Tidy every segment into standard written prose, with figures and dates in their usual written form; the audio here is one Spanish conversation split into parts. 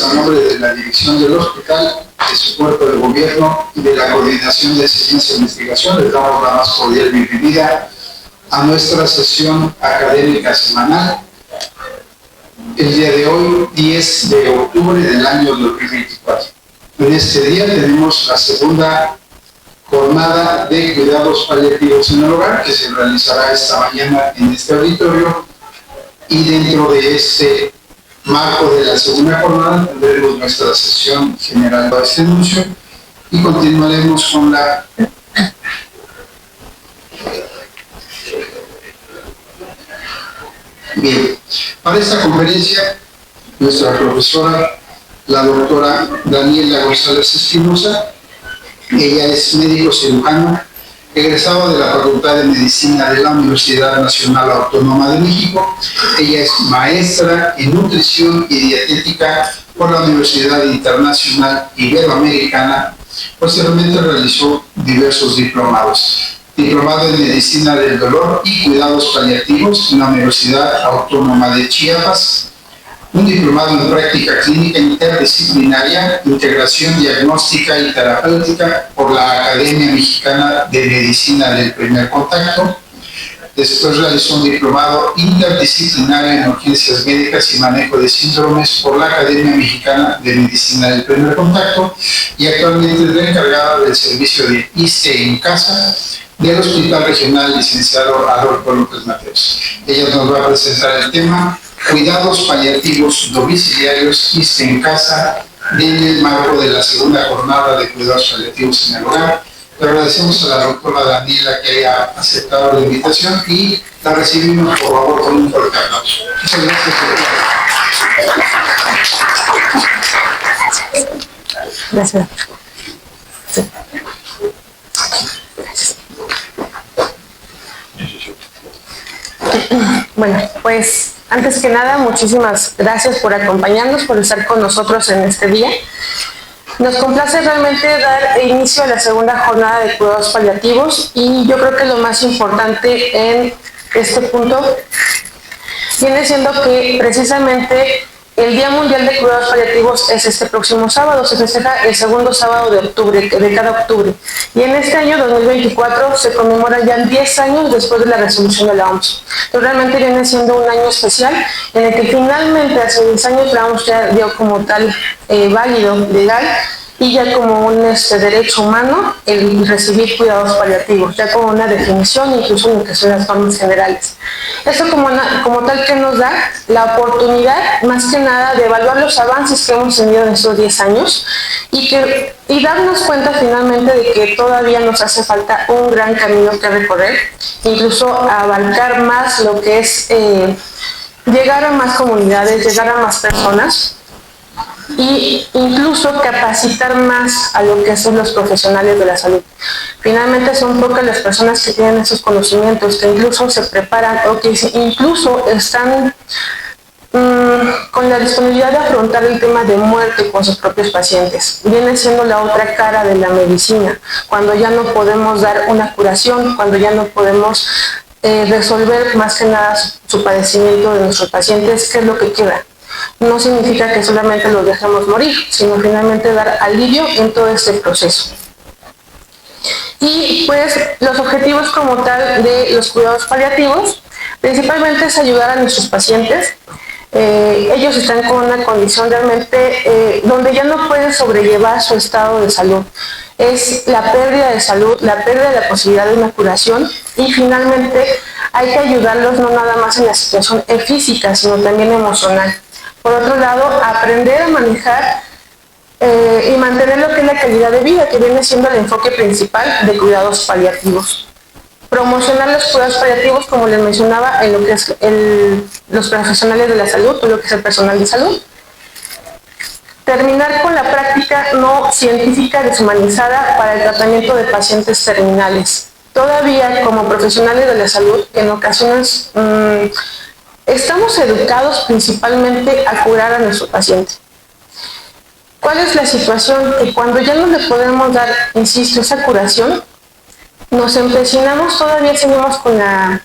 A nombre de la dirección del hospital, de su cuerpo de gobierno y de la coordinación de ciencia e investigación, les damos la más cordial bienvenida a nuestra sesión académica semanal. El día de hoy, 10 de octubre del año 2024. En este día tenemos la segunda jornada de cuidados paliativos en el hogar, que se realizará esta mañana en este auditorio, y dentro de este marco de la segunda jornada tendremos nuestra sesión general de este anuncio y continuaremos con la Bien, para esta conferencia nuestra profesora, la doctora Daniela González Espinosa, ella es médico cirujano egresado de la Facultad de Medicina de la Universidad Nacional Autónoma de México. Ella es maestra en nutrición y dietética por la Universidad Internacional Iberoamericana. Posteriormente realizó diversos diplomados. Diplomado en Medicina del Dolor y Cuidados Paliativos en la Universidad Autónoma de Chiapas. Un diplomado en práctica clínica interdisciplinaria, integración diagnóstica y terapéutica por la Academia Mexicana de Medicina del Primer Contacto. Después realizó un diplomado interdisciplinario en urgencias médicas y manejo de síndromes por la Academia Mexicana de Medicina del Primer Contacto y actualmente es la encargada del servicio de ICE en casa del Hospital Regional Licenciado Adolfo López Mateos. Ella nos va a presentar el tema Cuidados paliativos domiciliarios ICE en casa en el marco de la segunda jornada de cuidados paliativos en el hogar. Le agradecemos a la doctora Daniela que haya aceptado la invitación y la recibimos por favor con un fuerte aplauso. Muchas gracias. Gracias. Sí. Bueno, pues antes que nada, muchísimas gracias por acompañarnos, por estar con nosotros en este día. Nos complace realmente dar inicio a la segunda jornada de cuidados paliativos y yo creo que lo más importante en este punto viene siendo que precisamente el Día Mundial de Cuidados Paliativos es este próximo sábado, se festeja el segundo sábado de octubre, de cada octubre. Y en este año 2024 se conmemora ya 10 años después de la resolución de la OMS. Entonces realmente viene siendo un año especial en el que finalmente hace 10 años la OMS ya dio como tal válido, legal, y ya como un derecho humano el recibir cuidados paliativos, ya como una definición, incluso en lo que son las normas generales. Esto como tal que nos da la oportunidad, más que nada, de evaluar los avances que hemos tenido en estos 10 años y darnos cuenta finalmente de que todavía nos hace falta un gran camino que recorrer, incluso abarcar más lo que es llegar a más comunidades, llegar a más personas, y incluso capacitar más a lo que son los profesionales de la salud. Finalmente son pocas las personas que tienen esos conocimientos, que incluso se preparan o que incluso están con la disponibilidad de afrontar el tema de muerte con sus propios pacientes. Viene siendo la otra cara de la medicina, cuando ya no podemos dar una curación, cuando ya no podemos resolver más que nada su padecimiento de nuestros pacientes, ¿qué es lo que queda? No significa que solamente los dejemos morir, sino finalmente dar alivio en todo este proceso. Y pues los objetivos como tal de los cuidados paliativos, principalmente es ayudar a nuestros pacientes. Ellos están con una condición realmente donde ya no pueden sobrellevar su estado de salud. Es la pérdida de salud, la pérdida de la posibilidad de una curación y finalmente hay que ayudarlos no nada más en la situación física, sino también emocional. Por otro lado, aprender a manejar y mantener lo que es la calidad de vida, que viene siendo el enfoque principal de cuidados paliativos. Promocionar los cuidados paliativos, como les mencionaba, en lo que es los profesionales de la salud o lo que es el personal de salud. Terminar con la práctica no científica deshumanizada para el tratamiento de pacientes terminales. Todavía, como profesionales de la salud, en ocasiones estamos educados principalmente a curar a nuestro paciente. ¿Cuál es la situación? Que cuando ya no le podemos dar, insisto, esa curación, nos empecinamos, todavía seguimos con la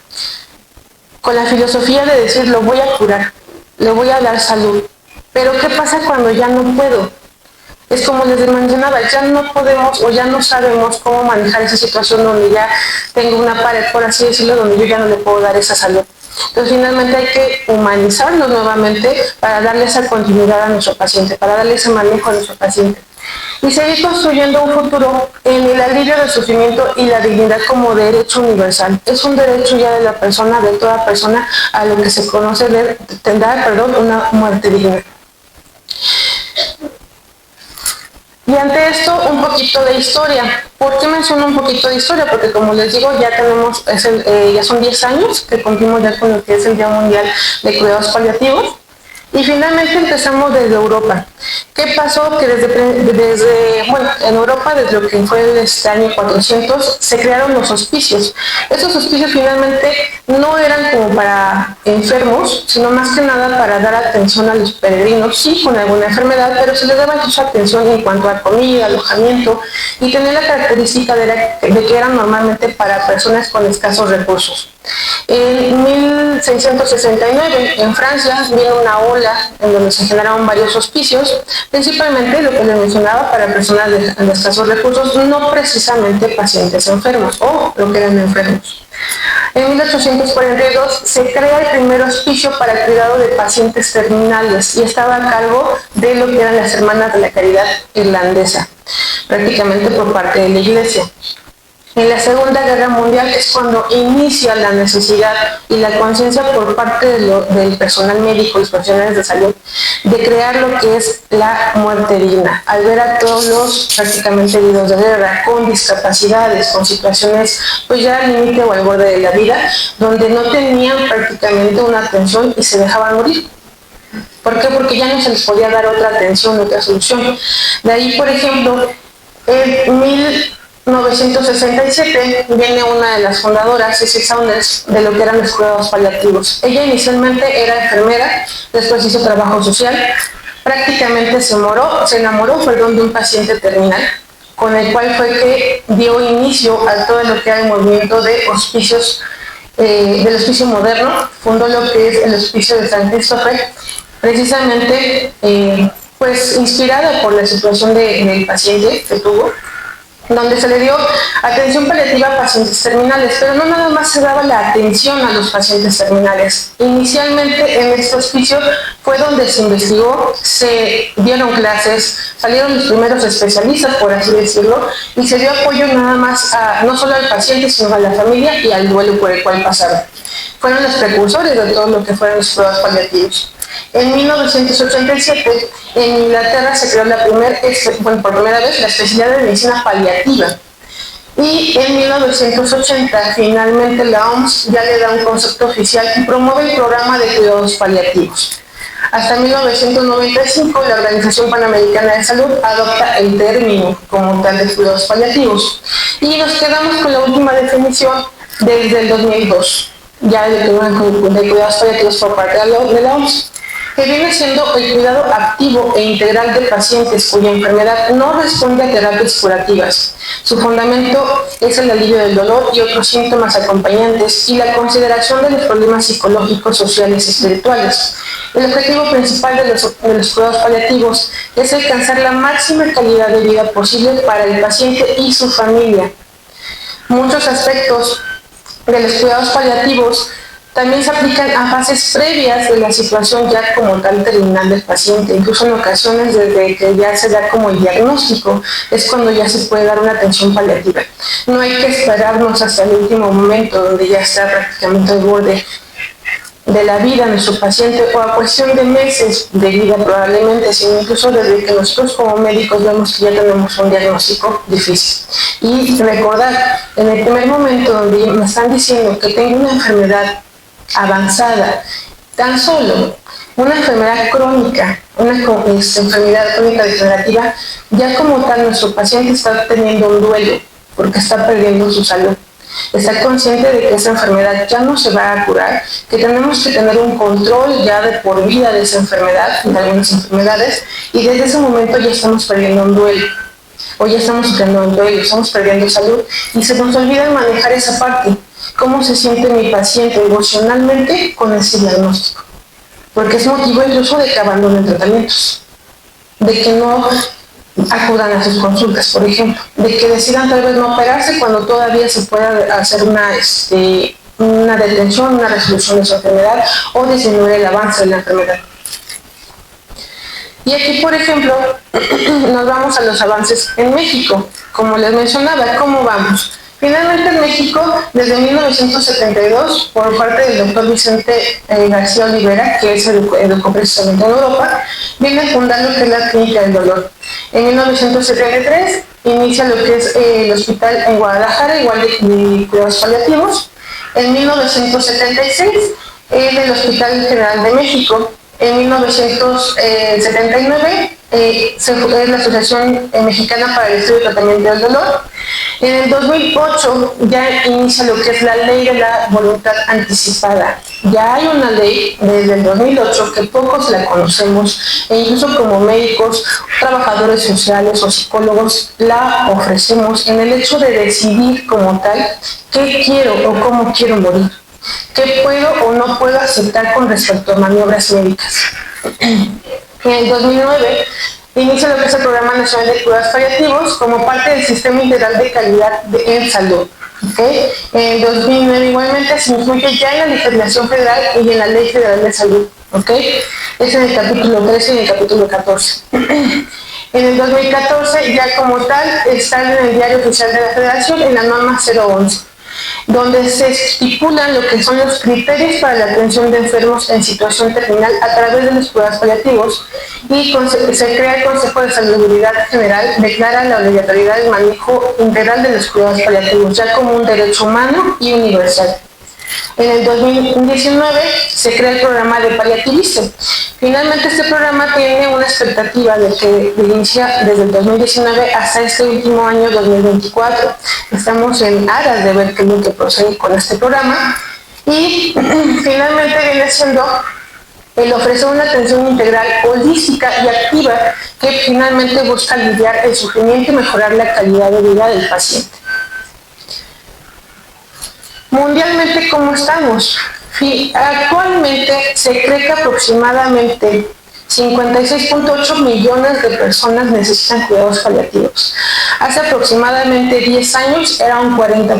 filosofía de decir, lo voy a curar, le voy a dar salud. Pero ¿qué pasa cuando ya no puedo? Es como les mencionaba, ya no podemos o ya no sabemos cómo manejar esa situación donde ya tengo una pared, por así decirlo, donde yo ya no le puedo dar esa salud. Entonces, finalmente hay que humanizarlo nuevamente para darle esa continuidad a nuestro paciente, para darle ese manejo a nuestro paciente. Y seguir construyendo un futuro en el alivio del sufrimiento y la dignidad como derecho universal. Es un derecho ya de la persona, de toda persona, a lo que se conoce de dar, una muerte digna. Y ante esto, un poquito de historia. ¿Por qué menciono un poquito de historia? Porque como les digo, ya tenemos, ya son 10 años que cumplimos ya con lo que es el Día Mundial de Cuidados Paliativos. Y finalmente empezamos desde Europa. ¿Qué pasó? Que en Europa, desde lo que fue este año 400, se crearon los hospicios. Esos hospicios finalmente no eran como para enfermos, sino más que nada para dar atención a los peregrinos, sí, con alguna enfermedad, pero se les daba mucha atención en cuanto a comida, alojamiento, y tenía la característica de que eran normalmente para personas con escasos recursos. En 1669, en Francia, vino una ola en donde se generaron varios hospicios, principalmente lo que les mencionaba para personas de escasos recursos, no precisamente pacientes enfermos o lo que eran enfermos. En 1842 se crea el primer hospicio para el cuidado de pacientes terminales y estaba a cargo de lo que eran las Hermanas de la Caridad Irlandesa, prácticamente por parte de la Iglesia. En la Segunda Guerra Mundial es cuando inicia la necesidad y la conciencia por parte del personal médico y los profesionales de salud de crear lo que es la muerte digna, al ver a todos los prácticamente heridos de guerra con discapacidades, con situaciones pues ya al límite o al borde de la vida, donde no tenían prácticamente una atención y se dejaban morir. ¿Por qué? Porque ya no se les podía dar otra atención, otra solución. De ahí, por ejemplo, en 1967 viene una de las fundadoras, Cissy Saunders, de lo que eran los cuidados paliativos. Ella inicialmente era enfermera, después hizo trabajo social, prácticamente se enamoró de un paciente terminal, con el cual fue que dio inicio a todo lo que era el movimiento de hospicios, del hospicio moderno, fundó lo que es el hospicio de San Christopher, precisamente pues inspirada por la situación del paciente que tuvo, donde se le dio atención paliativa a pacientes terminales, pero no nada más se daba la atención a los pacientes terminales. Inicialmente en este hospicio fue donde se investigó, se dieron clases, salieron los primeros especialistas, por así decirlo, y se dio apoyo nada más no solo al paciente, sino a la familia y al duelo por el cual pasaron. Fueron los precursores de todo lo que fueron los cuidados paliativos. En 1987, en Inglaterra se creó por primera vez la especialidad de medicina paliativa. Y en 1980, finalmente la OMS ya le da un concepto oficial y promueve el programa de cuidados paliativos. Hasta 1995, la Organización Panamericana de Salud adopta el término como tal de cuidados paliativos. Y nos quedamos con la última definición desde el 2002, ya de cuidados paliativos por parte de la OMS, que viene siendo el cuidado activo e integral de pacientes cuya enfermedad no responde a terapias curativas. Su fundamento es el alivio del dolor y otros síntomas acompañantes y la consideración de los problemas psicológicos, sociales y espirituales. El objetivo principal de los cuidados paliativos es alcanzar la máxima calidad de vida posible para el paciente y su familia. Muchos aspectos de los cuidados paliativos también se aplican a fases previas de la situación ya como tal terminal del paciente. Incluso en ocasiones desde que ya se da como el diagnóstico es cuando ya se puede dar una atención paliativa. No hay que esperarnos hasta el último momento donde ya está prácticamente al borde de la vida nuestro paciente o a cuestión de meses de vida probablemente, sino incluso desde que nosotros como médicos vemos que ya tenemos un diagnóstico difícil. Y recordar, en el primer momento donde me están diciendo que tengo una enfermedad avanzada, tan solo una enfermedad crónica, una enfermedad crónica degenerativa, ya como tal nuestro paciente está teniendo un duelo porque está perdiendo su salud. Está consciente de que esa enfermedad ya no se va a curar, que tenemos que tener un control ya de por vida de esa enfermedad, de algunas enfermedades, y desde ese momento ya estamos perdiendo un duelo, o ya estamos sufriendo un duelo, estamos perdiendo salud, y se nos olvida manejar esa parte. ¿Cómo se siente mi paciente emocionalmente con ese diagnóstico? porque es motivo incluso de que abandonen tratamientos, de que no acudan a sus consultas, por ejemplo, de que decidan tal vez no operarse cuando todavía se pueda hacer una detención, una resolución de su enfermedad o disminuir el avance de la enfermedad. Y aquí, por ejemplo, nos vamos a los avances en México. Como les mencionaba, ¿cómo vamos? Finalmente en México, desde 1972, por parte del doctor Vicente García Olivera, que se educó precisamente en Europa, viene a fundar lo que es la Clínica del Dolor. En 1973 inicia lo que es el hospital en Guadalajara, igual de cuidados paliativos. En 1976, el Hospital General de México. En 1979 se fue la Asociación Mexicana para el Estudio y Tratamiento del Dolor. En el 2008 ya inicia lo que es la Ley de la Voluntad Anticipada. Ya hay una ley desde el 2008 que pocos la conocemos e incluso como médicos, trabajadores sociales o psicólogos la ofrecemos en el hecho de decidir como tal qué quiero o cómo quiero morir. ¿Qué puedo o no puedo aceptar con respecto a maniobras médicas? En el 2009 inicia lo que es el Programa Nacional de Cuidados Paliativos como parte del Sistema Integral de Calidad en Salud. ¿Okay? En el 2009 igualmente se incluye ya en la legislación federal y en la Ley Federal de Salud. ¿Okay? Es en el capítulo 13 y en el capítulo 14. En el 2014 ya como tal está en el Diario Oficial de la Federación en la norma 011. Donde se estipulan lo que son los criterios para la atención de enfermos en situación terminal a través de los cuidados paliativos y se crea el Consejo de Salubridad General, declara la obligatoriedad del manejo integral de los cuidados paliativos ya como un derecho humano y universal. En el 2019 se crea el programa de Paliativice. Finalmente este programa tiene una expectativa de que inicia desde el 2019 hasta este último año 2024. Estamos en aras de ver qué es lo que procede con este programa y finalmente viene siendo el ofrecer una atención integral, holística y activa que finalmente busca aliviar el sufrimiento y mejorar la calidad de vida del paciente. Mundialmente, ¿cómo estamos? Actualmente se cree que aproximadamente 56.8 millones de personas necesitan cuidados paliativos. Hace aproximadamente 10 años era un 40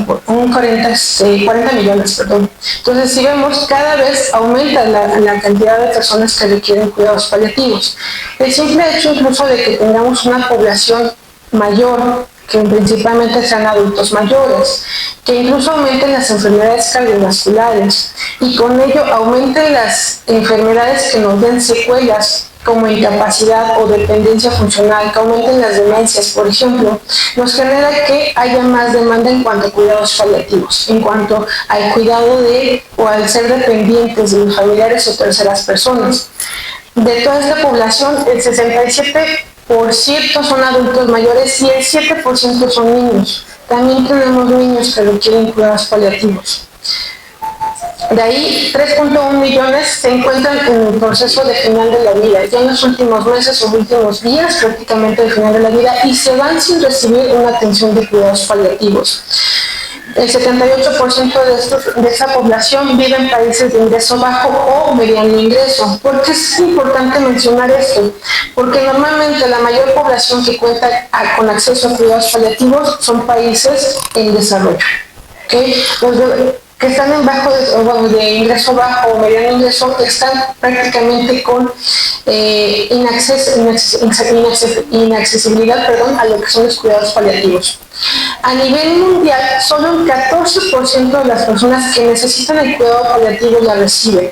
millones. Entonces, si vemos, cada vez aumenta la cantidad de personas que requieren cuidados paliativos. El simple hecho incluso de que tengamos una población mayor, que principalmente sean adultos mayores, que incluso aumenten las enfermedades cardiovasculares y con ello aumenten las enfermedades que nos den secuelas como incapacidad o dependencia funcional, que aumenten las demencias, por ejemplo, nos genera que haya más demanda en cuanto a cuidados paliativos, en cuanto al cuidado de o al ser dependientes de los familiares o terceras personas. De toda esta población, el 67% son adultos mayores y el 7% son niños. También tenemos niños que requieren cuidados paliativos. De ahí, 3.1 millones se encuentran en el proceso de final de la vida, ya en los últimos meses o últimos días prácticamente del final de la vida, y se van sin recibir una atención de cuidados paliativos. El 78% de esa población vive en países de ingreso bajo o mediano ingreso. ¿Por qué es importante mencionar esto? Porque normalmente la mayor población que cuenta con acceso a cuidados paliativos son países en desarrollo. ¿Okay? Los que están en de ingreso bajo o mediano ingreso están prácticamente con inaccesibilidad a lo que son los cuidados paliativos. A nivel mundial, solo un 14% de las personas que necesitan el cuidado paliativo la reciben.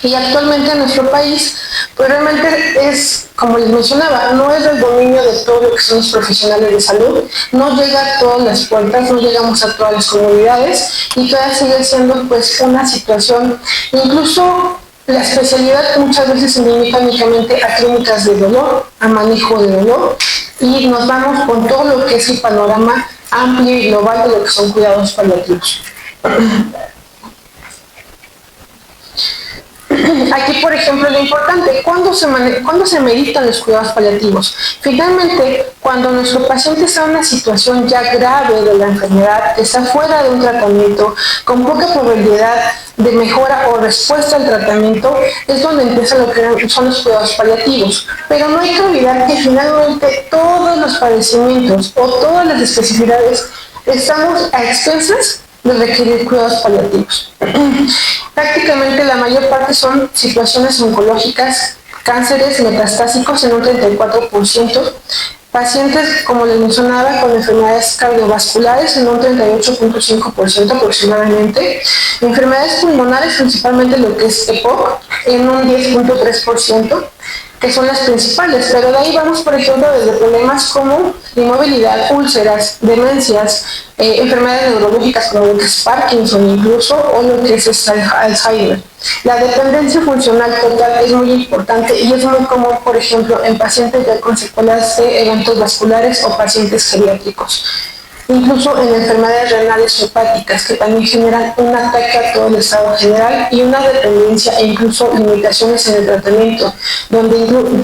Y actualmente en nuestro país, pues realmente es, como les mencionaba, no es del dominio de todo lo que son los profesionales de salud, no llega a todas las puertas, no llegamos a todas las comunidades y todavía sigue siendo pues una situación, incluso la especialidad muchas veces se limita únicamente a clínicas de dolor, a manejo de dolor, y nos vamos con todo lo que es el panorama amplio y global de lo que son cuidados paliativos. Aquí, por ejemplo, lo importante, ¿cuándo se meditan los cuidados paliativos? Finalmente, cuando nuestro paciente está en una situación ya grave de la enfermedad, está fuera de un tratamiento, con poca probabilidad de mejora o respuesta al tratamiento, es donde empiezan lo que son los cuidados paliativos. Pero no hay que olvidar que finalmente todos los padecimientos o todas las especificidades estamos a expensas de requerir cuidados paliativos. Prácticamente la mayor parte son situaciones oncológicas, cánceres metastásicos en un 34%, pacientes, como les mencionaba, con enfermedades cardiovasculares en un 38.5% aproximadamente, enfermedades pulmonares, principalmente lo que es EPOC, en un 10.3%, que son las principales, pero de ahí vamos, por ejemplo, desde problemas como inmovilidad, úlceras, demencias, enfermedades neurológicas como lo que es Parkinson incluso, o lo que es Alzheimer. La dependencia funcional total es muy importante y es muy común, por ejemplo, en pacientes ya con secuelas de eventos vasculares o pacientes geriátricos. Incluso en enfermedades renales o hepáticas que también generan un ataque a todo el estado general y una dependencia e incluso limitaciones en el tratamiento, donde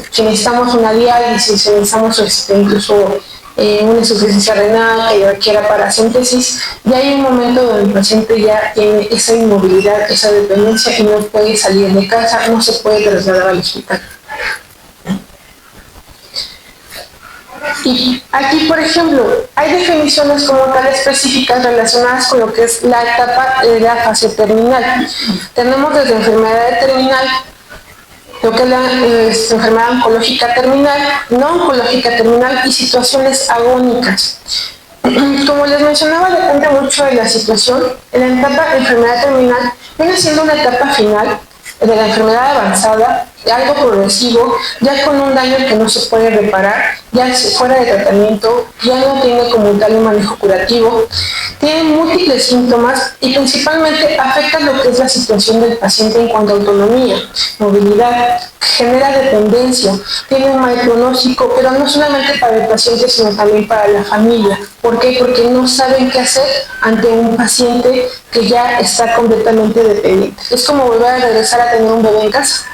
si necesitamos una diálisis, si necesitamos incluso una insuficiencia renal que requiera parasíntesis, ya hay un momento donde el paciente ya tiene esa inmovilidad, esa dependencia y no puede salir de casa, no se puede trasladar al hospital. Y aquí, por ejemplo, hay definiciones como tal específicas relacionadas con lo que es la etapa de la fase terminal. Tenemos desde enfermedad terminal, lo que es la enfermedad oncológica terminal, no oncológica terminal y situaciones agónicas. Como les mencionaba, depende mucho de la situación. En la etapa de enfermedad terminal viene siendo una etapa final de la enfermedad avanzada, algo progresivo, ya con un daño que no se puede reparar, ya fuera de tratamiento, ya no tiene como tal un manejo curativo, tiene múltiples síntomas y principalmente afecta lo que es la situación del paciente en cuanto a autonomía, movilidad, genera dependencia, tiene un mal pronóstico, pero no solamente para el paciente, sino también para la familia. ¿Por qué? Porque no saben qué hacer ante un paciente que ya está completamente dependiente. Es como volver a regresar a tener un bebé en casa,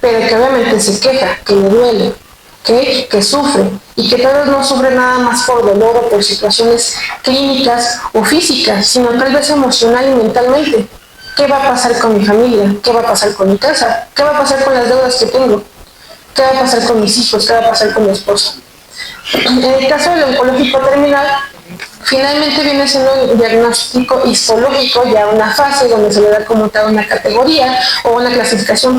pero que obviamente se queja, que le duele, que sufre, y que tal vez no sufre nada más por dolor o por situaciones clínicas o físicas, sino tal vez emocional y mentalmente. ¿Qué va a pasar con mi familia? ¿Qué va a pasar con mi casa? ¿Qué va a pasar con las deudas que tengo? ¿Qué va a pasar con mis hijos? ¿Qué va a pasar con mi esposo? En el caso del oncológico terminal, finalmente viene siendo un diagnóstico histológico, ya una fase donde se le da como tal una categoría o una clasificación,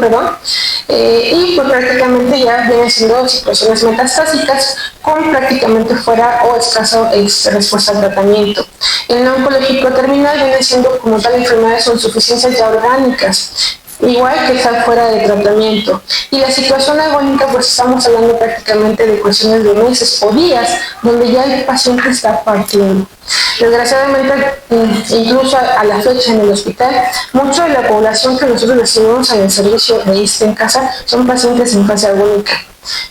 y pues prácticamente ya viene siendo situaciones metastásicas con prácticamente fuera o escasa respuesta al tratamiento. El oncológico terminal viene siendo como tal enfermedades o insuficiencias ya orgánicas, igual que estar fuera de tratamiento. Y la situación agónica, pues estamos hablando prácticamente de cuestiones de meses o días, donde ya el paciente está partiendo. Desgraciadamente, incluso a la fecha en el hospital, mucha de la población que nosotros recibimos en el servicio de ISSSTE en casa son pacientes en fase agónica,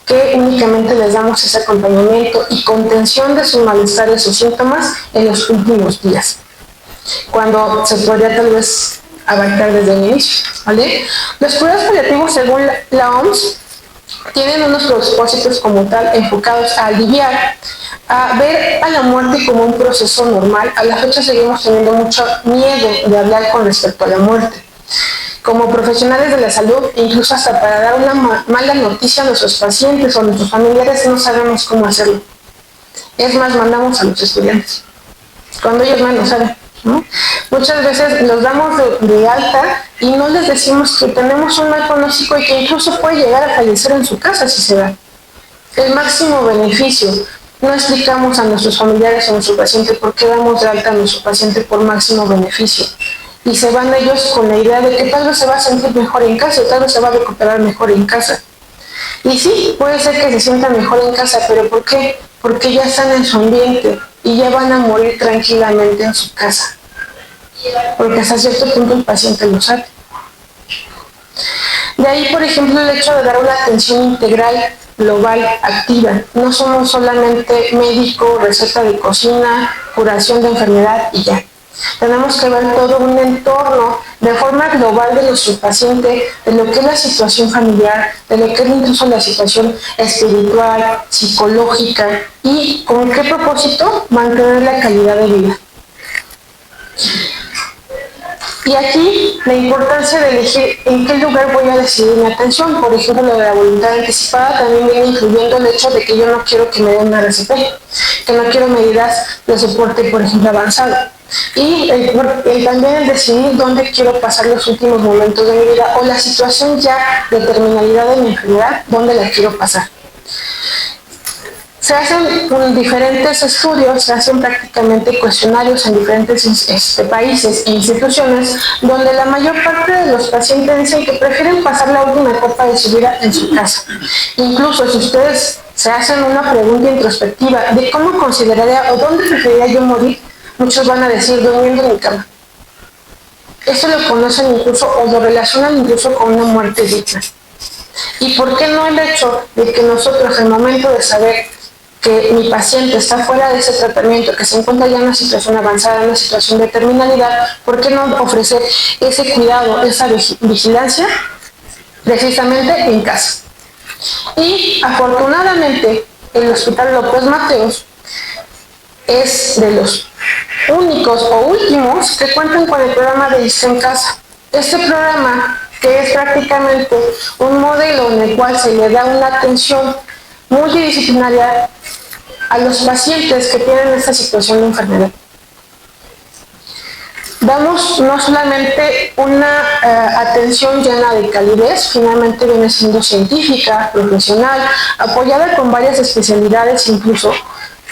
que únicamente les damos ese acompañamiento y contención de sus malestares o síntomas en los últimos días, cuando se podría tal vez abarcar desde el inicio, ¿vale? Los cuidados paliativos, según la OMS, tienen unos propósitos como tal enfocados a aliviar, a ver a la muerte como un proceso normal. A la fecha seguimos teniendo mucho miedo de hablar con respecto a la muerte. Como profesionales de la salud, incluso hasta para dar una mala noticia a nuestros pacientes o a nuestros familiares, no sabemos cómo hacerlo. Es más, mandamos a los estudiantes, cuando ellos menos saben, ¿no? Muchas veces los damos de alta y no les decimos que tenemos un mal pronóstico y que incluso puede llegar a fallecer en su casa si se da. El máximo beneficio. No explicamos a nuestros familiares o a nuestro paciente por qué damos de alta a nuestro paciente por máximo beneficio. Y se van ellos con la idea de que tal vez se va a sentir mejor en casa, tal vez se va a recuperar mejor en casa. Y sí, puede ser que se sienta mejor en casa, pero ¿por qué? Porque ya están en su ambiente y ya van a morir tranquilamente en su casa. Porque hasta cierto punto el paciente lo sabe. De ahí, por ejemplo, el hecho de dar una atención integral, global, activa. No somos solamente médico, receta de cocina, curación de enfermedad y ya. Tenemos que ver todo un entorno de forma global de nuestro paciente, de lo que es la situación familiar, de lo que es incluso la situación espiritual, psicológica y con qué propósito mantener la calidad de vida. Y aquí la importancia de elegir en qué lugar voy a decidir mi atención. Por ejemplo, lo de la voluntad anticipada también viene incluyendo el hecho de que yo no quiero que me den una RCP, que no quiero medidas de soporte, por ejemplo, avanzado. Y también el decidir dónde quiero pasar los últimos momentos de mi vida o la situación ya de terminalidad de mi enfermedad, dónde la quiero pasar. Se hacen diferentes estudios, se hacen prácticamente cuestionarios en diferentes países e instituciones, donde la mayor parte de los pacientes dicen que prefieren pasar la última etapa de su vida en su casa. Incluso si ustedes se hacen una pregunta introspectiva de cómo consideraría o dónde preferiría yo morir, muchos van a decir durmiendo en mi cama. Esto lo conocen incluso o lo relacionan incluso con una muerte digna. ¿Y por qué no el hecho de que nosotros, al momento de saber que mi paciente está fuera de ese tratamiento, que se encuentra ya en una situación avanzada, en una situación de terminalidad, ¿por qué no ofrecer ese cuidado, esa vigilancia precisamente en casa? Y afortunadamente el Hospital López Mateos es de los únicos o últimos que cuentan con el programa de ISSSTE en casa. Este programa, que es prácticamente un modelo en el cual se le da una atención multidisciplinaria a los pacientes que tienen esta situación de enfermedad. Damos no solamente una atención llena de calidez, finalmente viene siendo científica, profesional, apoyada con varias especialidades, incluso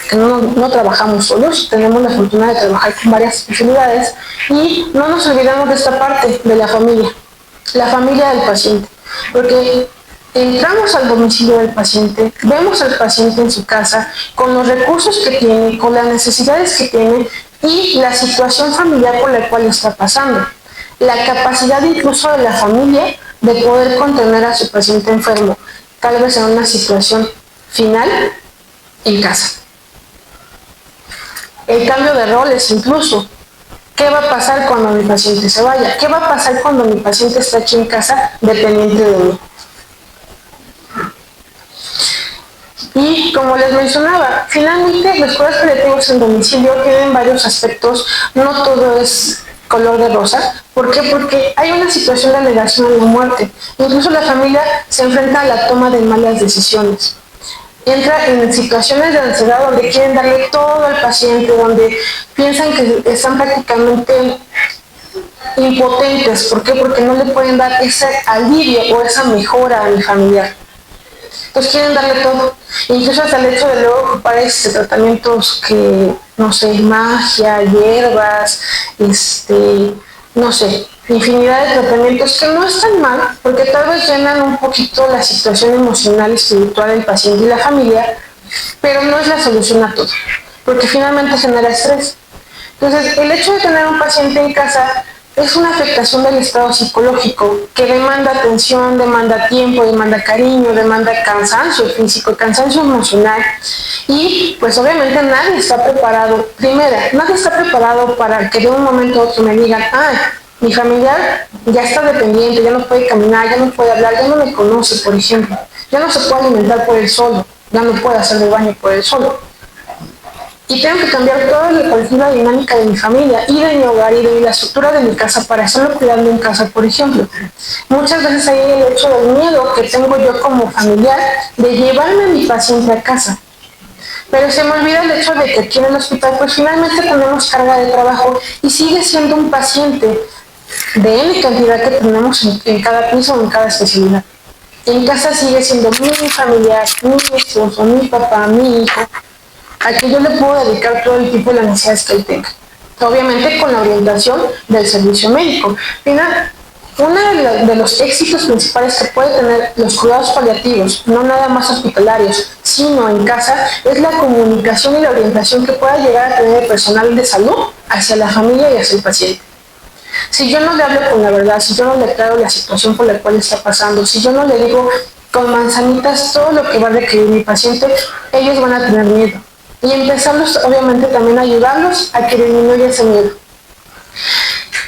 que no trabajamos solos, tenemos la fortuna de trabajar con varias especialidades y no nos olvidamos de esta parte de la familia del paciente, porque entramos al domicilio del paciente, vemos al paciente en su casa, con los recursos que tiene, con las necesidades que tiene y la situación familiar por la cual está pasando. La capacidad incluso de la familia de poder contener a su paciente enfermo, tal vez en una situación final en casa. El cambio de roles incluso. ¿Qué va a pasar cuando mi paciente se vaya? ¿Qué va a pasar cuando mi paciente está aquí en casa dependiente de mí? Y como les mencionaba, finalmente los cuidados paliativos en domicilio tienen varios aspectos, no todo es color de rosa. ¿Por qué? Porque hay una situación de negación a la muerte. Incluso la familia se enfrenta a la toma de malas decisiones. Entra en situaciones de ansiedad donde quieren darle todo al paciente, donde piensan que están prácticamente impotentes. ¿Por qué? Porque no le pueden dar ese alivio o esa mejora a mi familiar. Entonces quieren darle todo, incluso hasta el hecho de luego ocupar tratamientos que, no sé, magia, hierbas, no sé, infinidad de tratamientos que no están mal, porque tal vez llenan un poquito la situación emocional y espiritual del paciente y la familia, pero no es la solución a todo, porque finalmente genera estrés. Entonces, el hecho de tener un paciente en casa es una afectación del estado psicológico que demanda atención, demanda tiempo, demanda cariño, demanda cansancio físico, cansancio emocional y pues obviamente nadie está preparado. Primero, nadie está preparado para que de un momento a otro me digan, mi familiar ya está dependiente, ya no puede caminar, ya no puede hablar, ya no me conoce, por ejemplo, ya no se puede alimentar por él solo, ya no puede hacer el baño por él solo. Y tengo que cambiar toda la dinámica de mi familia y de mi hogar y de la estructura de mi casa para hacerlo cuidando en casa, por ejemplo. Muchas veces hay el hecho del miedo que tengo yo como familiar de llevarme a mi paciente a casa. Pero se me olvida el hecho de que aquí en el hospital pues finalmente tenemos carga de trabajo y sigue siendo un paciente de N cantidad que tenemos en cada piso o en cada especialidad. En casa sigue siendo mi familiar, mi esposo, mi papá, mi hijo, a que yo le puedo dedicar todo el tipo de las necesidades que él tenga. Obviamente con la orientación del servicio médico. Final, uno de los éxitos principales que puede tener los cuidados paliativos, no nada más hospitalarios, sino en casa, es la comunicación y la orientación que pueda llegar a tener el personal de salud hacia la familia y hacia el paciente. Si yo no le hablo con la verdad, si yo no le aclaro la situación por la cual está pasando, si yo no le digo con manzanitas todo lo que va a requerir mi paciente, ellos van a tener miedo. Y empezarlos, obviamente, también a ayudarlos a que disminuya ese miedo.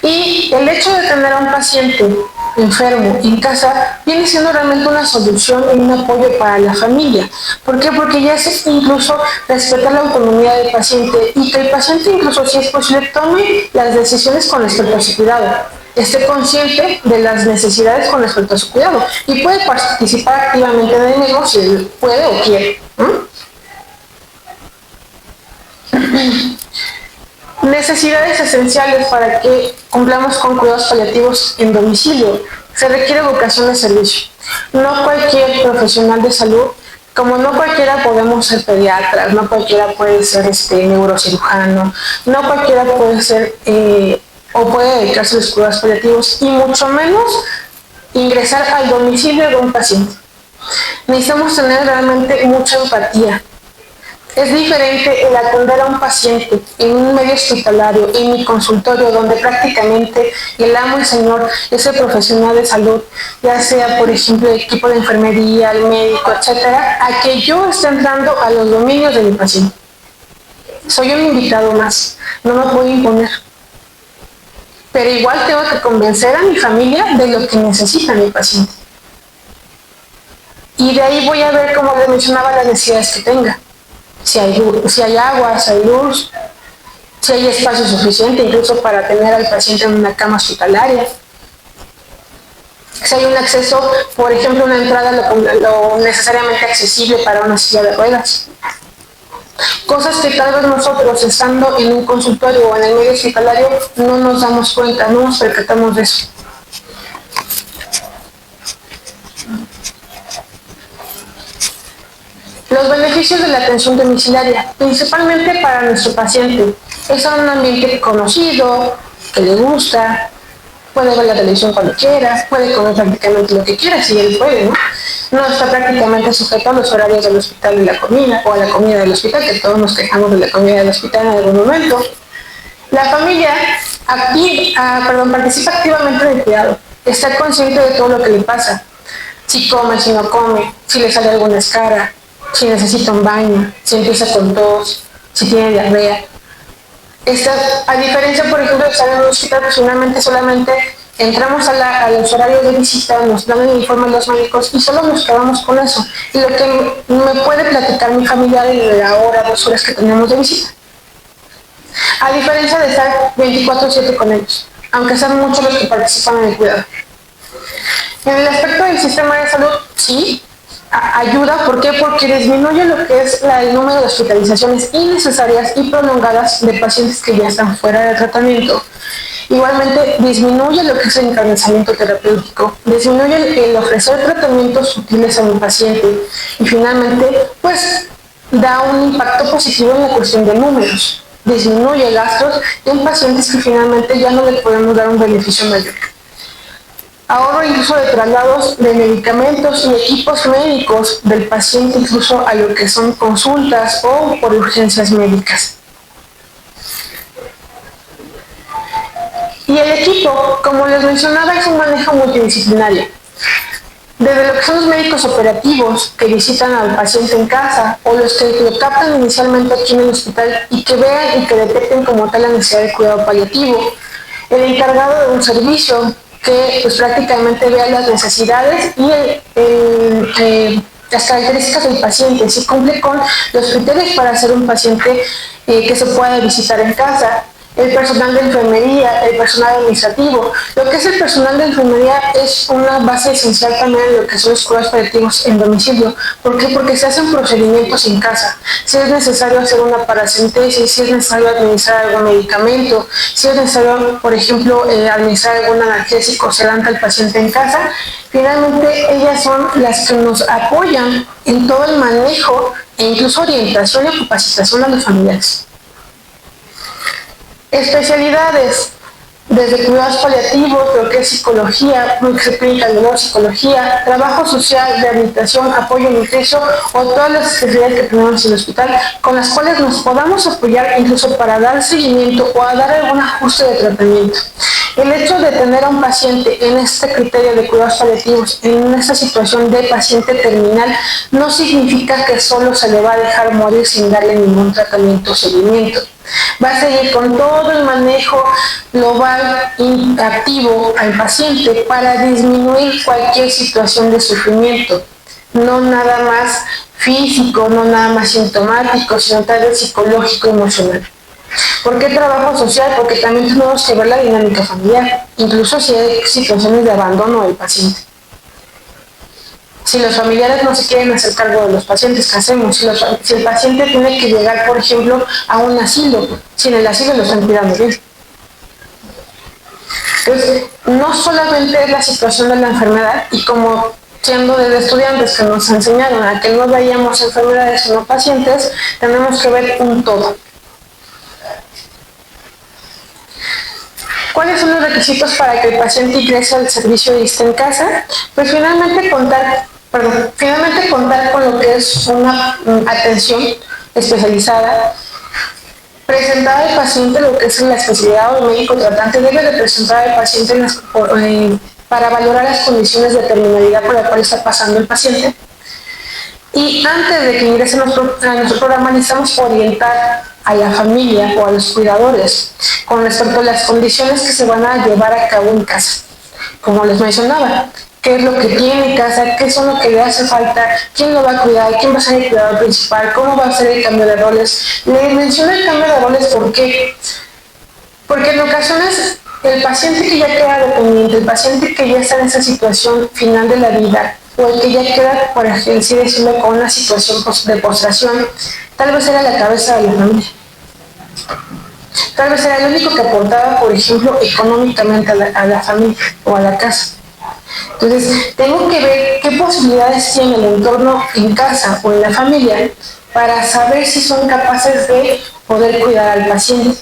Y el hecho de tener a un paciente enfermo en casa viene siendo realmente una solución y un apoyo para la familia. ¿Por qué? Porque ya es incluso respetar la autonomía del paciente y que el paciente incluso, si es posible, tome las decisiones con respecto a su cuidado, esté consciente de las necesidades con respecto a su cuidado y puede participar activamente en el mismo si él puede o quiere. Necesidades esenciales para que cumplamos con cuidados paliativos en domicilio. Se requiere vocación de servicio. No cualquier profesional de salud, como no cualquiera podemos ser pediatras, no cualquiera puede ser neurocirujano, no cualquiera puede ser o puede dedicarse a los cuidados paliativos y mucho menos ingresar al domicilio de un paciente. Necesitamos tener realmente mucha empatía. Es diferente el atender a un paciente en un medio hospitalario, en mi consultorio, donde prácticamente el amo y señor es el profesional de salud, ya sea, por ejemplo, el equipo de enfermería, el médico, etcétera, a que yo esté entrando a los dominios de mi paciente. Soy un invitado más, no me puedo imponer. Pero igual tengo que convencer a mi familia de lo que necesita mi paciente. Y de ahí voy a ver, como les mencionaba, las necesidades que tenga. Si hay agua, si hay luz, si hay espacio suficiente incluso para tener al paciente en una cama hospitalaria, si hay un acceso, por ejemplo, una entrada lo necesariamente accesible para una silla de ruedas. Cosas que tal vez nosotros, estando en un consultorio o en el medio hospitalario, no nos damos cuenta, no nos percatamos de eso. Los beneficios de la atención domiciliaria, principalmente para nuestro paciente, es un ambiente conocido, que le gusta, puede ver la televisión cuando quiera, puede comer prácticamente lo que quiera, si él puede, ¿no? No está prácticamente sujeto a los horarios del hospital de la comida o a la comida del hospital, que todos nos quejamos de la comida del hospital en algún momento. La familia participa activamente del cuidado, está consciente de todo lo que le pasa, si come, si no come, si le sale alguna escara, si necesita un baño, si empieza con tos, si tiene diarrea. A diferencia, por ejemplo, de estar en un hospital, pues finalmente solamente entramos a los horarios de visita, nos dan el informe los médicos y solo nos quedamos con eso. Y lo que me puede platicar mi familiar en la hora, 2 horas que tenemos de visita. A diferencia de estar 24/7 con ellos, aunque sean muchos los que participan en el cuidado. En el aspecto del sistema de salud, sí, ayuda. ¿Por qué? Porque disminuye lo que es el número de hospitalizaciones innecesarias y prolongadas de pacientes que ya están fuera de tratamiento. Igualmente disminuye lo que es el encarnizamiento terapéutico, disminuye el ofrecer tratamientos sutiles a mi paciente y finalmente pues da un impacto positivo en la cuestión de números, disminuye gastos en pacientes que finalmente ya no le podemos dar un beneficio mayor. Ahorro incluso de traslados de medicamentos y equipos médicos del paciente, incluso a lo que son consultas o por urgencias médicas. Y el equipo, como les mencionaba, es un manejo multidisciplinario. Desde lo que son los médicos operativos que visitan al paciente en casa o los que lo captan inicialmente aquí en el hospital y que vean y que detecten como tal la necesidad de cuidado paliativo. El encargado de un servicio que pues prácticamente vea las necesidades y las características del paciente, si cumple con los criterios para ser un paciente que se pueda visitar en casa. El personal de enfermería, el personal administrativo. Lo que es el personal de enfermería es una base esencial también de lo que son los cuidados paliativos en domicilio. ¿Por qué? Porque se hacen procedimientos en casa. Si es necesario hacer una paracentesis, si es necesario administrar algún medicamento, si es necesario, por ejemplo, administrar algún analgésico sedante al paciente en casa, finalmente ellas son las que nos apoyan en todo el manejo e incluso orientación y capacitación a los familiares. Especialidades, desde cuidados paliativos, lo que es psicología, clínica de psicología, trabajo social, rehabilitación, apoyo nutricio o todas las especialidades que tenemos en el hospital, con las cuales nos podamos apoyar incluso para dar seguimiento o a dar algún ajuste de tratamiento. El hecho de tener a un paciente en este criterio de cuidados paliativos, en esta situación de paciente terminal, no significa que solo se le va a dejar morir sin darle ningún tratamiento o seguimiento. Va a seguir con todo el manejo global activo al paciente para disminuir cualquier situación de sufrimiento, no nada más físico, no nada más sintomático, sino tal vez psicológico, emocional. ¿Por qué trabajo social? Porque también tenemos que ver la dinámica familiar, incluso si hay situaciones de abandono del paciente. Si los familiares no se quieren hacer cargo de los pacientes, ¿qué hacemos? Si el paciente tiene que llegar, por ejemplo, a un asilo, si en el asilo lo están cuidando bien. Entonces, no solamente es la situación de la enfermedad, y como siendo desde estudiantes que nos enseñaron a que no veíamos enfermedades sino pacientes, tenemos que ver un todo. ¿Cuáles son los requisitos para que el paciente ingrese al servicio y esté en casa? Pues finalmente contar con lo que es una atención especializada, presentar al paciente lo que es la especialidad o el médico tratante debe de presentar al paciente para valorar las condiciones de terminalidad por la cual está pasando el paciente. Y antes de que ingrese a nuestro programa necesitamos orientar a la familia o a los cuidadores con respecto a las condiciones que se van a llevar a cabo en casa. Como les mencionaba, qué es lo que tiene en casa, qué son lo que le hace falta, quién lo va a cuidar, quién va a ser el cuidador principal, cómo va a ser el cambio de roles. Le menciono el cambio de roles, ¿por qué? Porque en ocasiones el paciente que ya queda dependiente, el paciente que ya está en esa situación final de la vida, o el que ya queda, por así decirlo, con una situación de postración, tal vez era la cabeza de la familia. Tal vez era el único que aportaba, por ejemplo, económicamente a la familia o a la casa. Entonces, tengo que ver qué posibilidades tiene el entorno en casa o en la familia para saber si son capaces de poder cuidar al paciente.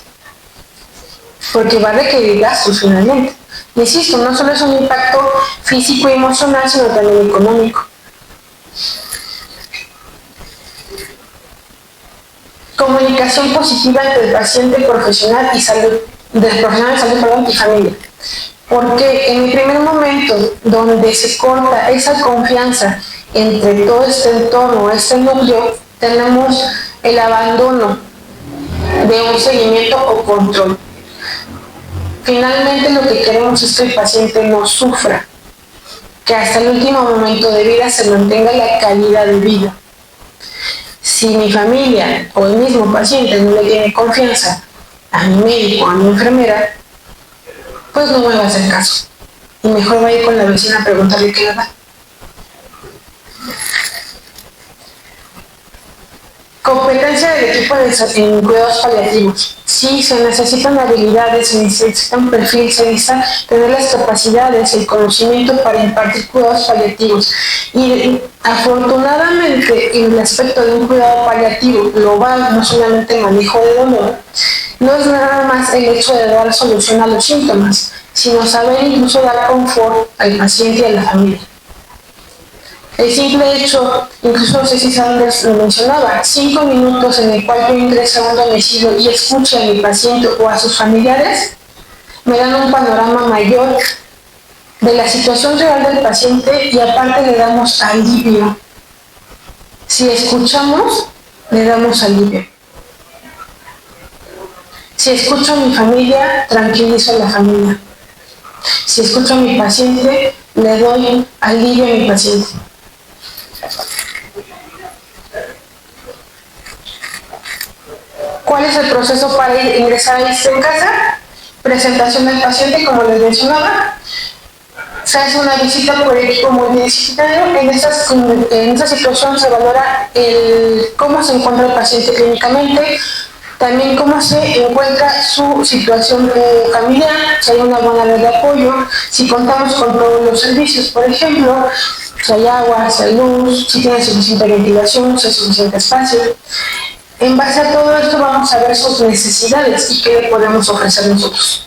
Porque va a requerir gastos finalmente. Insisto, no solo es un impacto físico y emocional, sino también económico. Comunicación positiva entre el paciente profesional y salud, y familia. Porque en el primer momento donde se corta esa confianza entre todo este entorno, este núcleo, tenemos el abandono de un seguimiento o control. Finalmente lo que queremos es que el paciente no sufra, que hasta el último momento de vida se mantenga la calidad de vida. Si mi familia o el mismo paciente no le tiene confianza a mi médico, a mi enfermera, pues no me va a hacer caso. Y mejor va a ir con la vecina a preguntarle qué le da. Competencia del equipo en cuidados paliativos. Sí, se necesitan habilidades, se necesita un perfil, se necesita tener las capacidades, el conocimiento para impartir cuidados paliativos. Y afortunadamente, en el aspecto de un cuidado paliativo global, no solamente manejo de dolor, no es nada más el hecho de dar solución a los síntomas, sino saber incluso dar confort al paciente y a la familia. El simple hecho, incluso no sé si Sanders lo mencionaba, 5 minutos en el cual yo ingreso a un domicilio y escucho a mi paciente o a sus familiares, me dan un panorama mayor de la situación real del paciente y aparte le damos alivio. Si escuchamos, le damos alivio. Si escucho a mi familia, tranquilizo a la familia. Si escucho a mi paciente, le doy alivio a mi paciente. ¿Cuál es el proceso para ingresar a ISSSTE en casa? Presentación del paciente, como les mencionaba. Se hace una visita por el equipo multidisciplinario. En esta situación se valora cómo se encuentra el paciente clínicamente, también cómo se encuentra su situación familiar, si hay una buena red de apoyo, si contamos con todos los servicios, por ejemplo, si hay agua, si hay luz, si tiene suficiente ventilación, si hay suficiente espacio. En base a todo esto vamos a ver sus necesidades y qué le podemos ofrecer nosotros.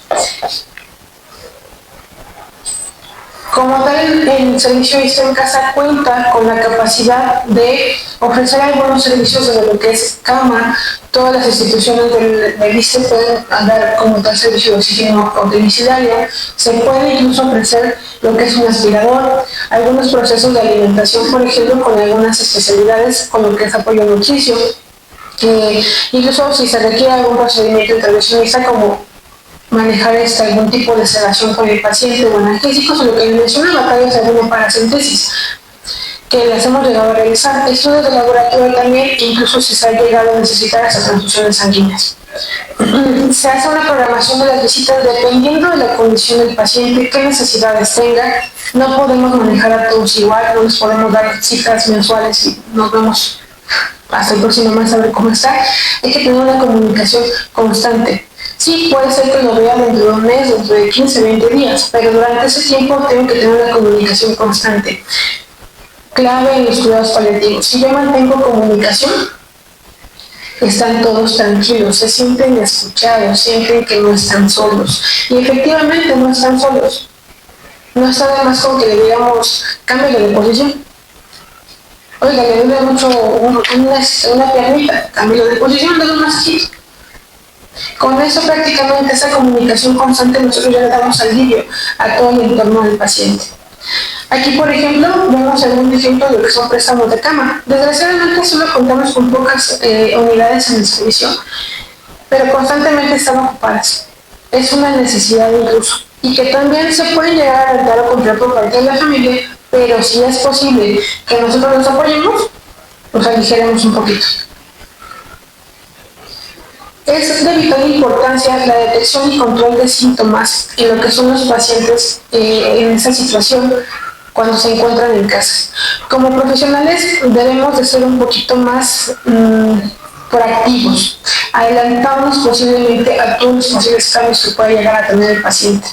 Como tal, el servicio ISSSTE en casa cuenta con la capacidad de ofrecer algunos servicios desde lo que es cama. Todas las instituciones del ISSSTE pueden dar como tal servicio de oxígeno domiciliario. Se puede incluso ofrecer lo que es un aspirador, algunos procesos de alimentación, por ejemplo, con algunas especialidades, con lo que es apoyo nutricio. Incluso si se requiere algún procedimiento intervencionista como manejar algún tipo de sedación con el paciente o analgésicos, o lo que le mencionaba, tal vez alguna paracentesis, que las hemos llegado a realizar. Estudios de laboratorio también, incluso si se ha llegado a necesitar hasta transfusiones sanguíneas. Se hace una programación de las visitas dependiendo de la condición del paciente, qué necesidades tenga. No podemos manejar a todos igual, no les podemos dar citas mensuales y nos vemos hasta el próximo mes a ver cómo está. Hay que tener una comunicación constante. Sí, puede ser que lo vea dentro de un mes, dentro de 15, 20 días, pero durante ese tiempo tengo que tener una comunicación constante. Clave en los cuidados paliativos. Si yo mantengo comunicación, están todos tranquilos, se sienten escuchados, sienten que no están solos. Y efectivamente no están solos. No está de más con que le digamos, cambio de posición. Oiga, le duele mucho una piernita, cambio de posición, dale un masajito. Con eso prácticamente esa comunicación constante nosotros ya le damos alivio a todo el entorno del paciente. Aquí, por ejemplo, vemos algún ejemplo de lo que son préstamos de cama. Desgraciadamente solo contamos con pocas unidades en el servicio, pero constantemente están ocupadas. Es una necesidad incluso. Y que también se pueden llegar a rentar o comprar por parte de la familia, pero si es posible que nosotros nos apoyemos, pues aligeremos un poquito. Es de vital importancia la detección y control de síntomas en lo que son los pacientes en esa situación cuando se encuentran en casa. Como profesionales debemos de ser un poquito más proactivos, adelantarnos posiblemente a todos los posibles cambios que pueda llegar a tener el paciente.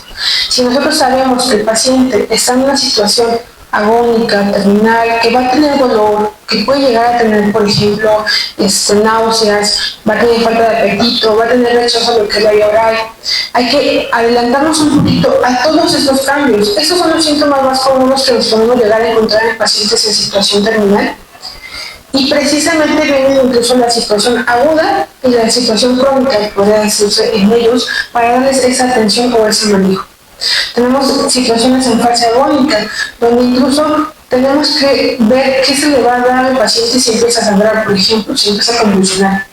Si nosotros sabemos que el paciente está en una situación agónica, terminal, que va a tener dolor, que puede llegar a tener, por ejemplo, náuseas, va a tener falta de apetito, va a tener rechazo a lo que es la vía oral. Hay que adelantarnos un poquito a todos estos cambios. Estos son los síntomas más comunes que nos podemos llegar a encontrar en pacientes en situación terminal. Y precisamente viene incluso la situación aguda y la situación crónica que podría decirse en ellos para darles esa atención o ese manejo. Tenemos situaciones en fase agónica, donde incluso tenemos que ver qué se le va a dar al paciente si empieza a sangrar, por ejemplo, si empieza a convulsionar.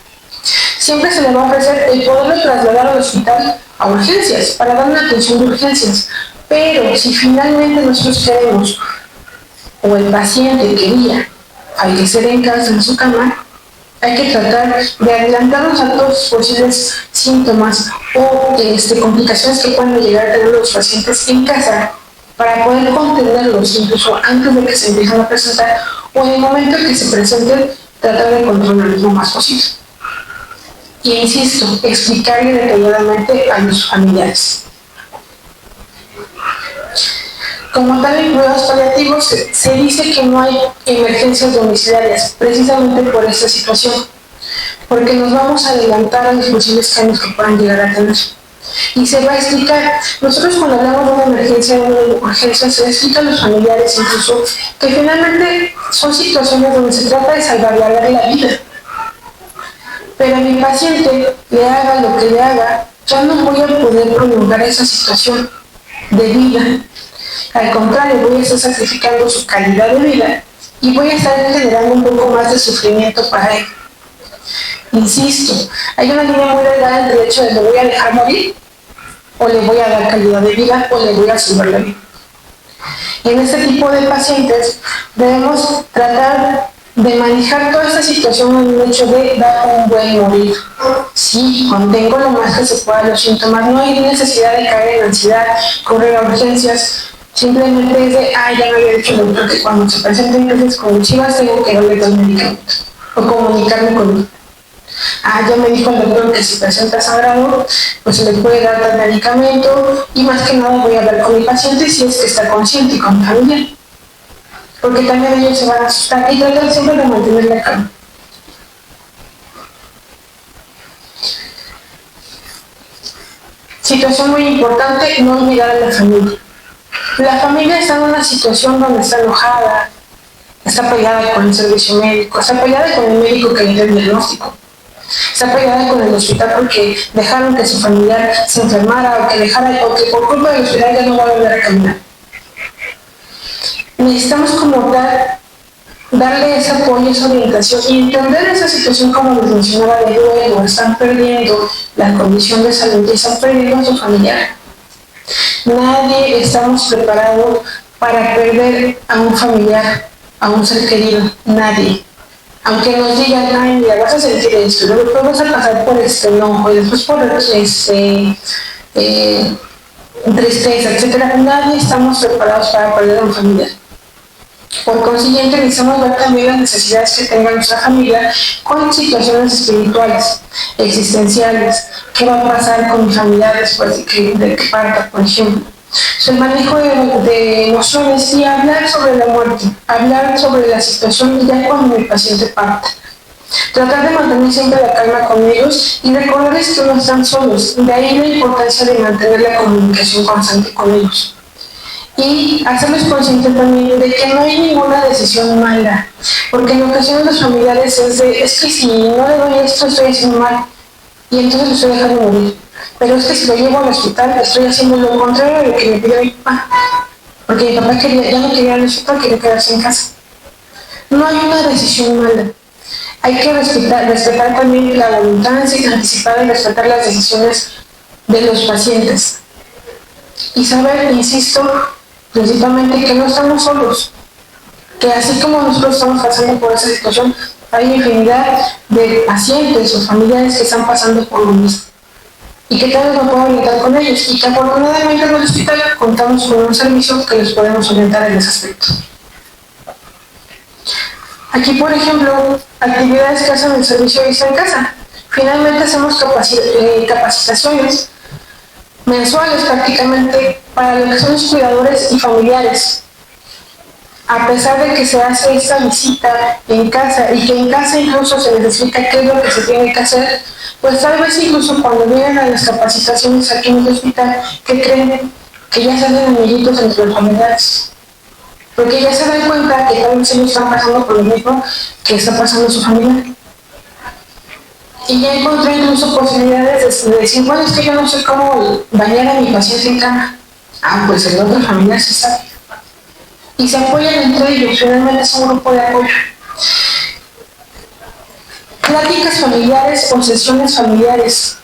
Siempre se le va a ofrecer el poderlo trasladar al hospital a urgencias, para dar una atención de urgencias. Pero si finalmente nosotros queremos, o el paciente quería fallecer en casa, en su cama, hay que tratar de adelantarnos a todos los posibles síntomas o complicaciones que puedan llegar a tener los pacientes en casa para poder contenerlos incluso antes de que se empiecen a presentar o en el momento que se presenten, tratar de controlarlos lo más posible. Y insisto, explicarle detalladamente a los familiares. Como tal, en cuidados paliativos se dice que no hay emergencias domiciliarias, precisamente por esta situación, porque nos vamos a adelantar a los posibles cambios que puedan llegar a tener. Y se va a explicar, nosotros cuando hablamos de una emergencia o de una urgencia, se explica a los familiares incluso que finalmente son situaciones donde se trata de salvaguardar la vida. Pero a mi paciente, le haga lo que le haga, ya no voy a poder prolongar esa situación de vida. Al contrario, voy a estar sacrificando su calidad de vida y voy a estar generando un poco más de sufrimiento para él. Insisto, hay una línea muy delgada entre el hecho de lo voy a dejar morir, o le voy a dar calidad de vida, o le voy a salvar la vida. En este tipo de pacientes debemos tratar de manejar toda esta situación en el hecho de dar un buen morir. Sí, contengo lo más que se pueda los síntomas, no hay necesidad de caer en ansiedad, correr a urgencias. Simplemente es de, ya me había dicho el doctor que cuando se presenten crisis convulsivas tengo que darle el medicamento o comunicarme con él. Ya me dijo el doctor que si presenta sangrado, pues se le puede dar el medicamento y más que nada voy a hablar con mi paciente si es que está consciente y con mi familia. Porque también ellos se van a asustar y tratar siempre de mantener la calma. Situación muy importante, no olvidar a la familia. La familia está en una situación donde está enojada, está peleada con el servicio médico, está peleada con el médico que le dio el diagnóstico, está peleada con el hospital porque dejaron que su familiar se enfermara o que por culpa del hospital ya no va a volver a caminar. Necesitamos como tal darle ese apoyo, esa orientación y entender esa situación como les mencionaba de duelo, están perdiendo la condición de salud y están perdiendo a su familiar. Nadie estamos preparados para perder a un familiar, a un ser querido, nadie. Aunque nos digan, ay, mira, vas a sentir esto, luego vas a pasar por este enojo y después por tristeza, etcétera, nadie estamos preparados para perder a un familiar. Por consiguiente, necesitamos ver también las necesidades que tenga nuestra familia con situaciones espirituales, existenciales. ¿Qué va a pasar con mi familiar después de que parta, por ejemplo? El manejo de emociones y hablar sobre la muerte, hablar sobre la situación ya cuando el paciente parta. Tratar de mantener siempre la calma con ellos y recordarles que no están solos. De ahí la importancia de mantener la comunicación constante con ellos. Y hacerles conscientes también de que no hay ninguna decisión mala, porque en ocasiones los familiares es que si no le doy esto estoy haciendo mal y entonces lo estoy dejando morir, pero es que si lo llevo al hospital estoy haciendo lo contrario de lo que me pidió mi papá, porque mi papá ya no quería ir al hospital, quería quedarse en casa. No hay una decisión mala, hay que respetar también la voluntad anticipada y respetar las decisiones de los pacientes y saber, insisto, principalmente que no estamos solos, que así como nosotros estamos pasando por esa situación, hay infinidad de pacientes o familiares que están pasando por lo mismo y que tal vez no puedo orientar con ellos y que afortunadamente en el hospital contamos con un servicio que les podemos orientar en ese aspecto. Aquí, por ejemplo, actividades que hacen el servicio Vista en Casa. Finalmente hacemos capacitaciones mensuales prácticamente para lo que son los cuidadores y familiares. A pesar de que se hace esta visita en casa y que en casa incluso se les explica qué es lo que se tiene que hacer, pues tal vez incluso cuando vienen a las capacitaciones aquí en el hospital, que creen que ya se hacen amiguitos entre los familiares. Porque ya se dan cuenta que tal vez ellos están pasando por lo mismo que está pasando su familia. Y ya encontré incluso posibilidades de decir, bueno, es que yo no sé cómo bañar a mi paciente en cama. Ah, pues el otro familiar se sabe. Y se apoyan entre ellos, finalmente es un grupo de apoyo. Pláticas familiares o sesiones familiares.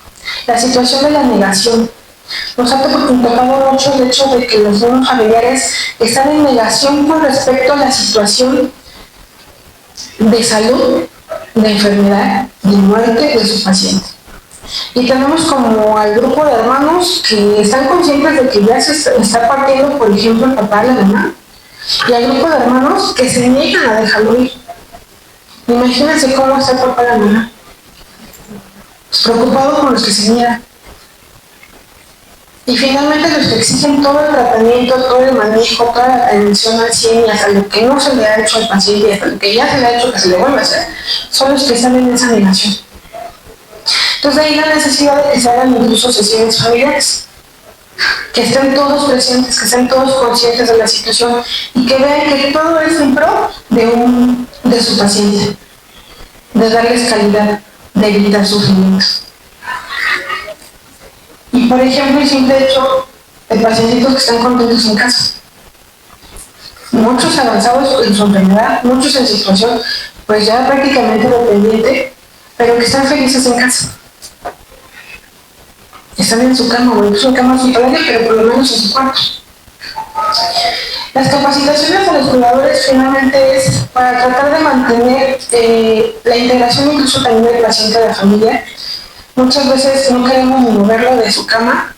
La situación de la negación. Nos ha tocado mucho el hecho de que los mismos familiares están en negación con respecto a la situación de salud, de enfermedad, de muerte de su paciente. Y tenemos como al grupo de hermanos que están conscientes de que ya se está partiendo, por ejemplo, el papá y la mamá, y al grupo de hermanos que se niegan a dejarlo ir. Imagínense cómo está el papá y la mamá, preocupados por los que se niegan. Y finalmente los que exigen todo el tratamiento, todo el manejo, toda la atención al 100 y hasta lo que no se le ha hecho al paciente y hasta lo que ya se le ha hecho que se le vuelva a hacer, son los que están en esa negación. Entonces ahí la necesidad de que se hagan incluso sesiones familiares, que estén todos presentes, que estén todos conscientes de la situación y que vean que todo es en pro de su paciente, de darles calidad, de evitar sufrimientos. Y por ejemplo, el simple hecho de pacientitos que están contentos en casa. Muchos avanzados en su enfermedad, muchos en situación pues ya prácticamente dependiente, pero que están felices en casa. Están en su cama, o incluso en cama hospitalaria, pero por lo menos en su cuarto. Las capacitaciones a los cuidadores finalmente es para tratar de mantener la integración incluso también del paciente de la familia. Muchas veces no queremos ni moverlo de su cama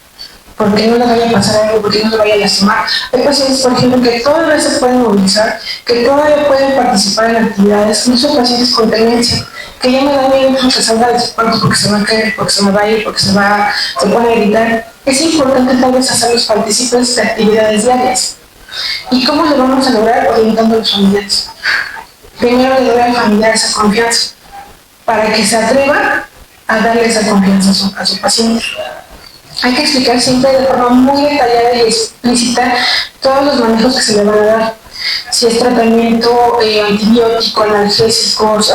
porque no le vaya a pasar algo, porque no le vaya a lastimar. Hay pacientes, por ejemplo, que todavía se pueden movilizar, que todavía pueden participar en actividades, incluso pacientes con demencia, que ya me da miedo que salga de su cuarto porque se va a caer, porque se me va a ir, porque se pone a gritar. Es importante tal vez hacerlos partícipes de actividades diarias. ¿Y cómo lo vamos a lograr? Orientando a los familiares. Primero le doy al familiar esa confianza, para que se atreva a darle esa confianza a su paciente. Hay que explicar siempre de forma muy detallada y explícita todos los manejos que se le van a dar. Si es tratamiento antibiótico, analgésicos,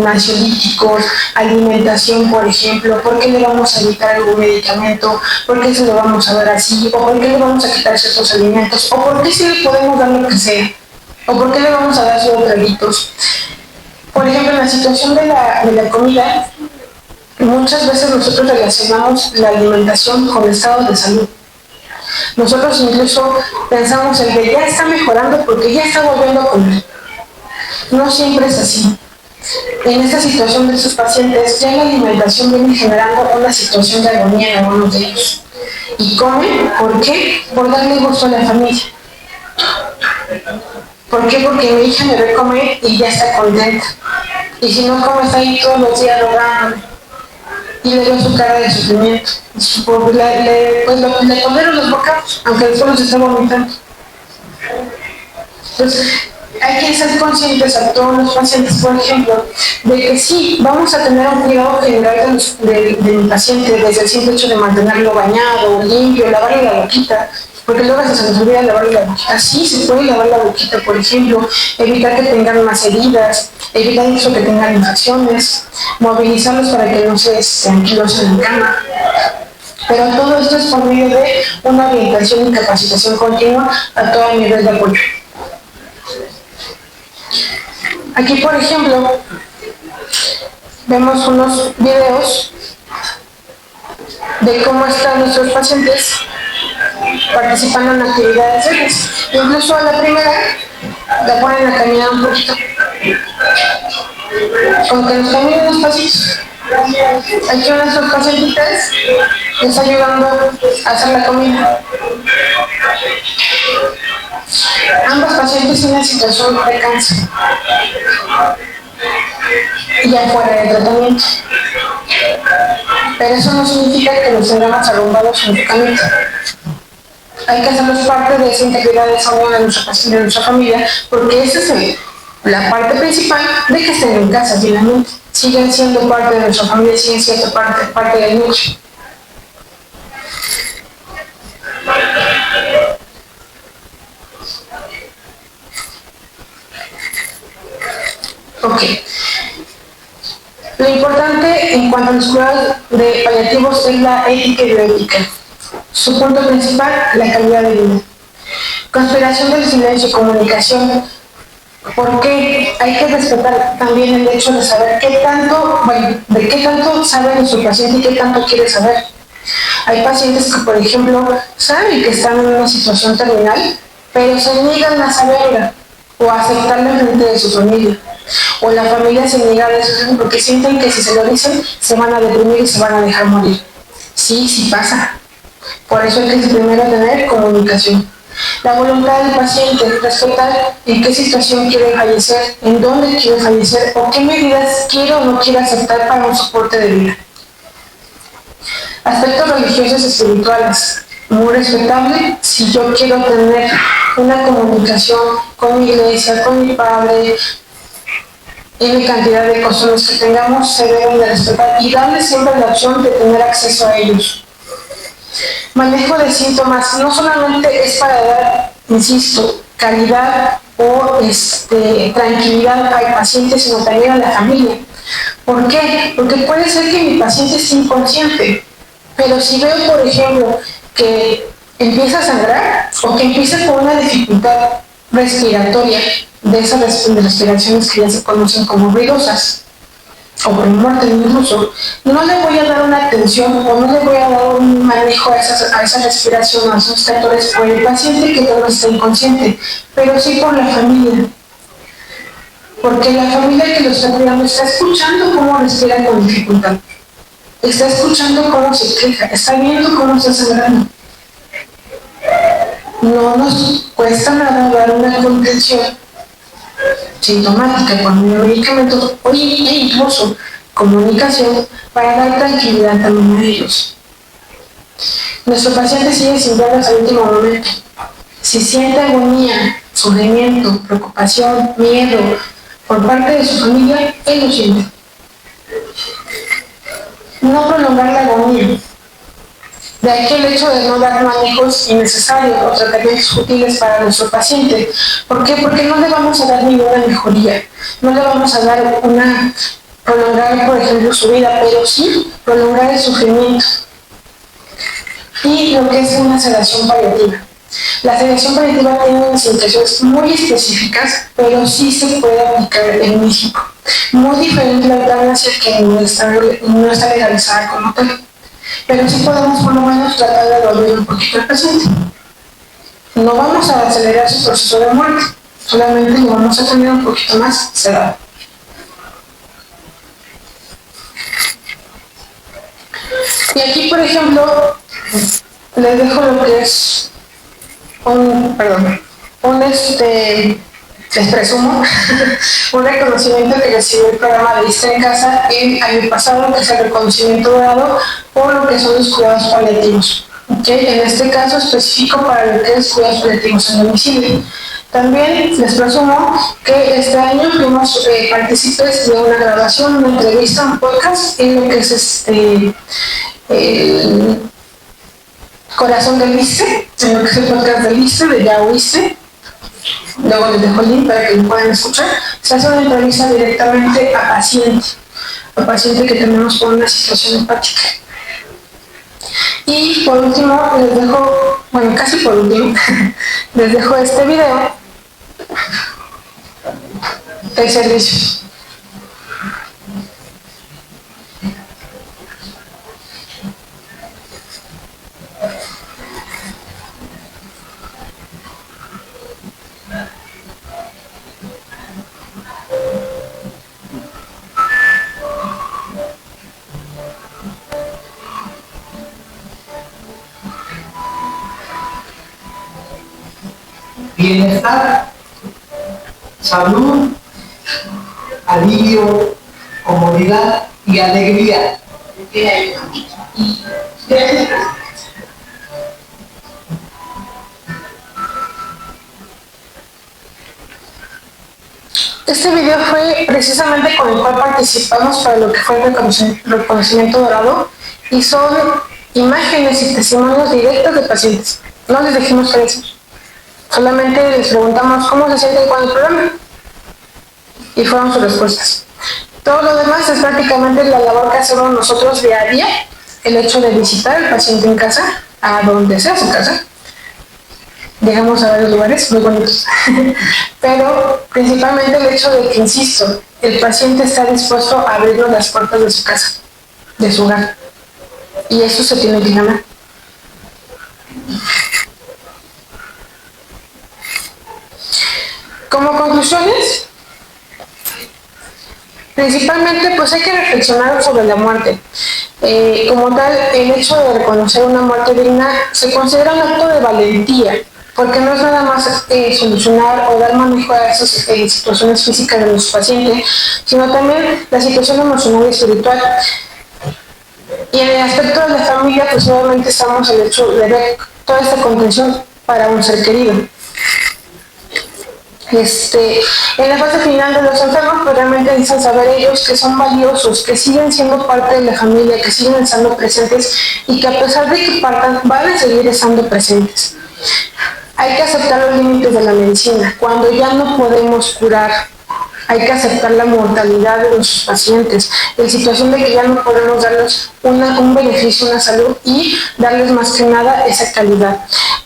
ansiolíticos, alimentación, por ejemplo, por qué le vamos a evitar algún medicamento, por qué se lo vamos a dar así, o por qué le vamos a quitar ciertos alimentos, o por qué sí le podemos dar lo que sea. ¿O por qué le vamos a dar solo traguitos? Por ejemplo, en la situación de la comida, muchas veces nosotros relacionamos la alimentación con estado de salud. Nosotros incluso pensamos en que ya está mejorando porque ya está volviendo a comer. No siempre es así. En esta situación de estos pacientes, ya la alimentación viene generando una situación de agonía en algunos de ellos. Y comen, ¿por qué? Por darle gusto a la familia. ¿Por qué? Porque mi hija me ve comer y ya está contenta. Y si no come, está ahí todos los días rogándome. Y le veo su cara de sufrimiento. Le tolero los bocados, aunque después los esté vomitando. Entonces, hay que ser conscientes a todos los pacientes, por ejemplo, de que sí, vamos a tener un cuidado general de mi paciente, desde el simple hecho de mantenerlo bañado, limpio, lavarle la boquita, porque luego se nos olvida lavarle la boquita. Sí, se puede lavar la boquita, por ejemplo, evitar que tengan más heridas, evitar incluso que tengan infecciones, movilizarlos para que no se anquilosen en cama. Pero todo esto es por medio de una orientación y capacitación continua a todo nivel de apoyo. Aquí, por ejemplo, vemos unos videos de cómo están nuestros pacientes participando en actividades diarias. Incluso a la primera la ponen a caminar un poquito, con que nos caminen unos pasitos. Aquí una de sus pacientitas está ayudando a hacer la comida. Ambos pacientes tienen situación de cáncer, ya fuera de tratamiento. Pero eso no significa que los tengamos arrumbados en su camita. Hay que hacerlos parte de esa integridad de esa unión de nuestra familia, porque esa es la parte principal de que estén en casa, finalmente. Siguen siendo parte de nuestra familia, siguen siendo parte del núcleo. Ok. Lo importante en cuanto a los cuidados de paliativos es la ética y bioética. Su punto principal, la calidad de vida. Conspiración del silencio, comunicación. Porque hay que respetar también el hecho de saber de qué tanto sabe nuestro paciente y qué tanto quiere saber. Hay pacientes que, por ejemplo, saben que están en una situación terminal, pero se niegan a saberla o a aceptarla frente de su familia. O la familia se niega a eso porque sienten que si se lo dicen, se van a deprimir y se van a dejar morir. Sí, sí pasa. Por eso hay que primero tener comunicación. La voluntad del paciente, respetar en qué situación quiere fallecer, en dónde quiere fallecer o qué medidas quiere o no quiere aceptar para un soporte de vida. Aspectos religiosos y espirituales, muy respetable. Si yo quiero tener una comunicación con mi iglesia, con mi padre, en cantidad de costumbres que tengamos, se deben de respetar y darle siempre la opción de tener acceso a ellos. Manejo de síntomas no solamente es para dar, insisto, calidad o tranquilidad al paciente, sino también a la familia. ¿Por qué? Porque puede ser que mi paciente esté inconsciente, pero si veo, por ejemplo, que empieza a sangrar o que empieza con una dificultad respiratoria, de esas respiraciones que ya se conocen como ruidosas, o con muerte incluso, no le voy a dar una atención o no le voy a dar un manejo a esa respiración, a esos factores por el paciente que no está inconsciente, pero sí por la familia. Porque la familia que lo está cuidando está escuchando cómo respira con dificultad, está escuchando cómo se queja, está viendo cómo está sangrando. No nos cuesta nada dar una contención sintomática con el medicamento e incluso comunicación para dar tranquilidad también a ellos. Nuestro paciente sigue sintiendo hasta el último momento. Si siente agonía, sufrimiento, preocupación, miedo por parte de su familia, él lo siente. No prolongar la agonía. De aquí el hecho de no dar manejos innecesarios o tratamientos útiles para nuestro paciente. ¿Por qué? Porque no le vamos a dar ninguna mejoría. No le vamos a dar prolongar, por ejemplo, su vida, pero sí prolongar el sufrimiento. Y lo que es una sedación paliativa. La sedación paliativa tiene unas indicaciones muy específicas, pero sí se puede aplicar en México. Muy diferente la eutanasia, que no está legalizada como tal. Pero sí podemos por lo menos tratar de dormir un poquito al paciente. No vamos a acelerar su proceso de muerte, solamente lo vamos a tener un poquito más sedado. Y aquí, por ejemplo, les dejo lo que es les presumo, un reconocimiento que recibió el programa de Vista en Casa el año pasado, que es el reconocimiento dado por lo que son los cuidados paliativos. ¿Okay? En este caso específico para lo que es cuidados paliativos en domicilio. También les presumo que este año fuimos partícipes de una grabación, una entrevista, un podcast en lo que es el Corazón del ISSSTE, en lo que es el podcast del ISSSTE, de Ya Oíste. Luego les dejo el link para que lo puedan escuchar. Se hace una entrevista directamente a paciente que tenemos con una situación hepática. Y por último, les dejo, bueno, casi por último, les dejo este video de servicios. Bienestar, salud, alivio, comodidad y alegría. Este video fue precisamente con el cual participamos para lo que fue el reconocimiento dorado, y son imágenes y testimonios directos de pacientes. No les dijimos precios. Solamente les preguntamos cómo se sienten con el programa y fueron sus respuestas. Todo lo demás es prácticamente la labor que hacemos nosotros día a día, el hecho de visitar al paciente en casa, a donde sea su casa. Llegamos a varios lugares muy bonitos, pero principalmente el hecho de que, insisto, el paciente está dispuesto a abrirnos las puertas de su casa, de su hogar, y eso se tiene que ganar. Como conclusiones, principalmente pues hay que reflexionar sobre la muerte. Como tal, el hecho de reconocer una muerte digna se considera un acto de valentía, porque no es nada más solucionar o dar manejo a esas situaciones físicas de los pacientes, sino también la situación emocional y espiritual. Y en el aspecto de la familia, pues obviamente estamos el hecho de ver toda esta contención para un ser querido. En la fase final de los enfermos, pues realmente dicen saber ellos que son valiosos, que siguen siendo parte de la familia, que siguen estando presentes y que a pesar de que partan, van a seguir estando presentes. Hay que aceptar los límites de la medicina. Cuando ya no podemos curar, hay que aceptar la mortalidad de nuestros pacientes, en situación de que ya no podemos darles un beneficio, una salud, y darles más que nada esa calidad.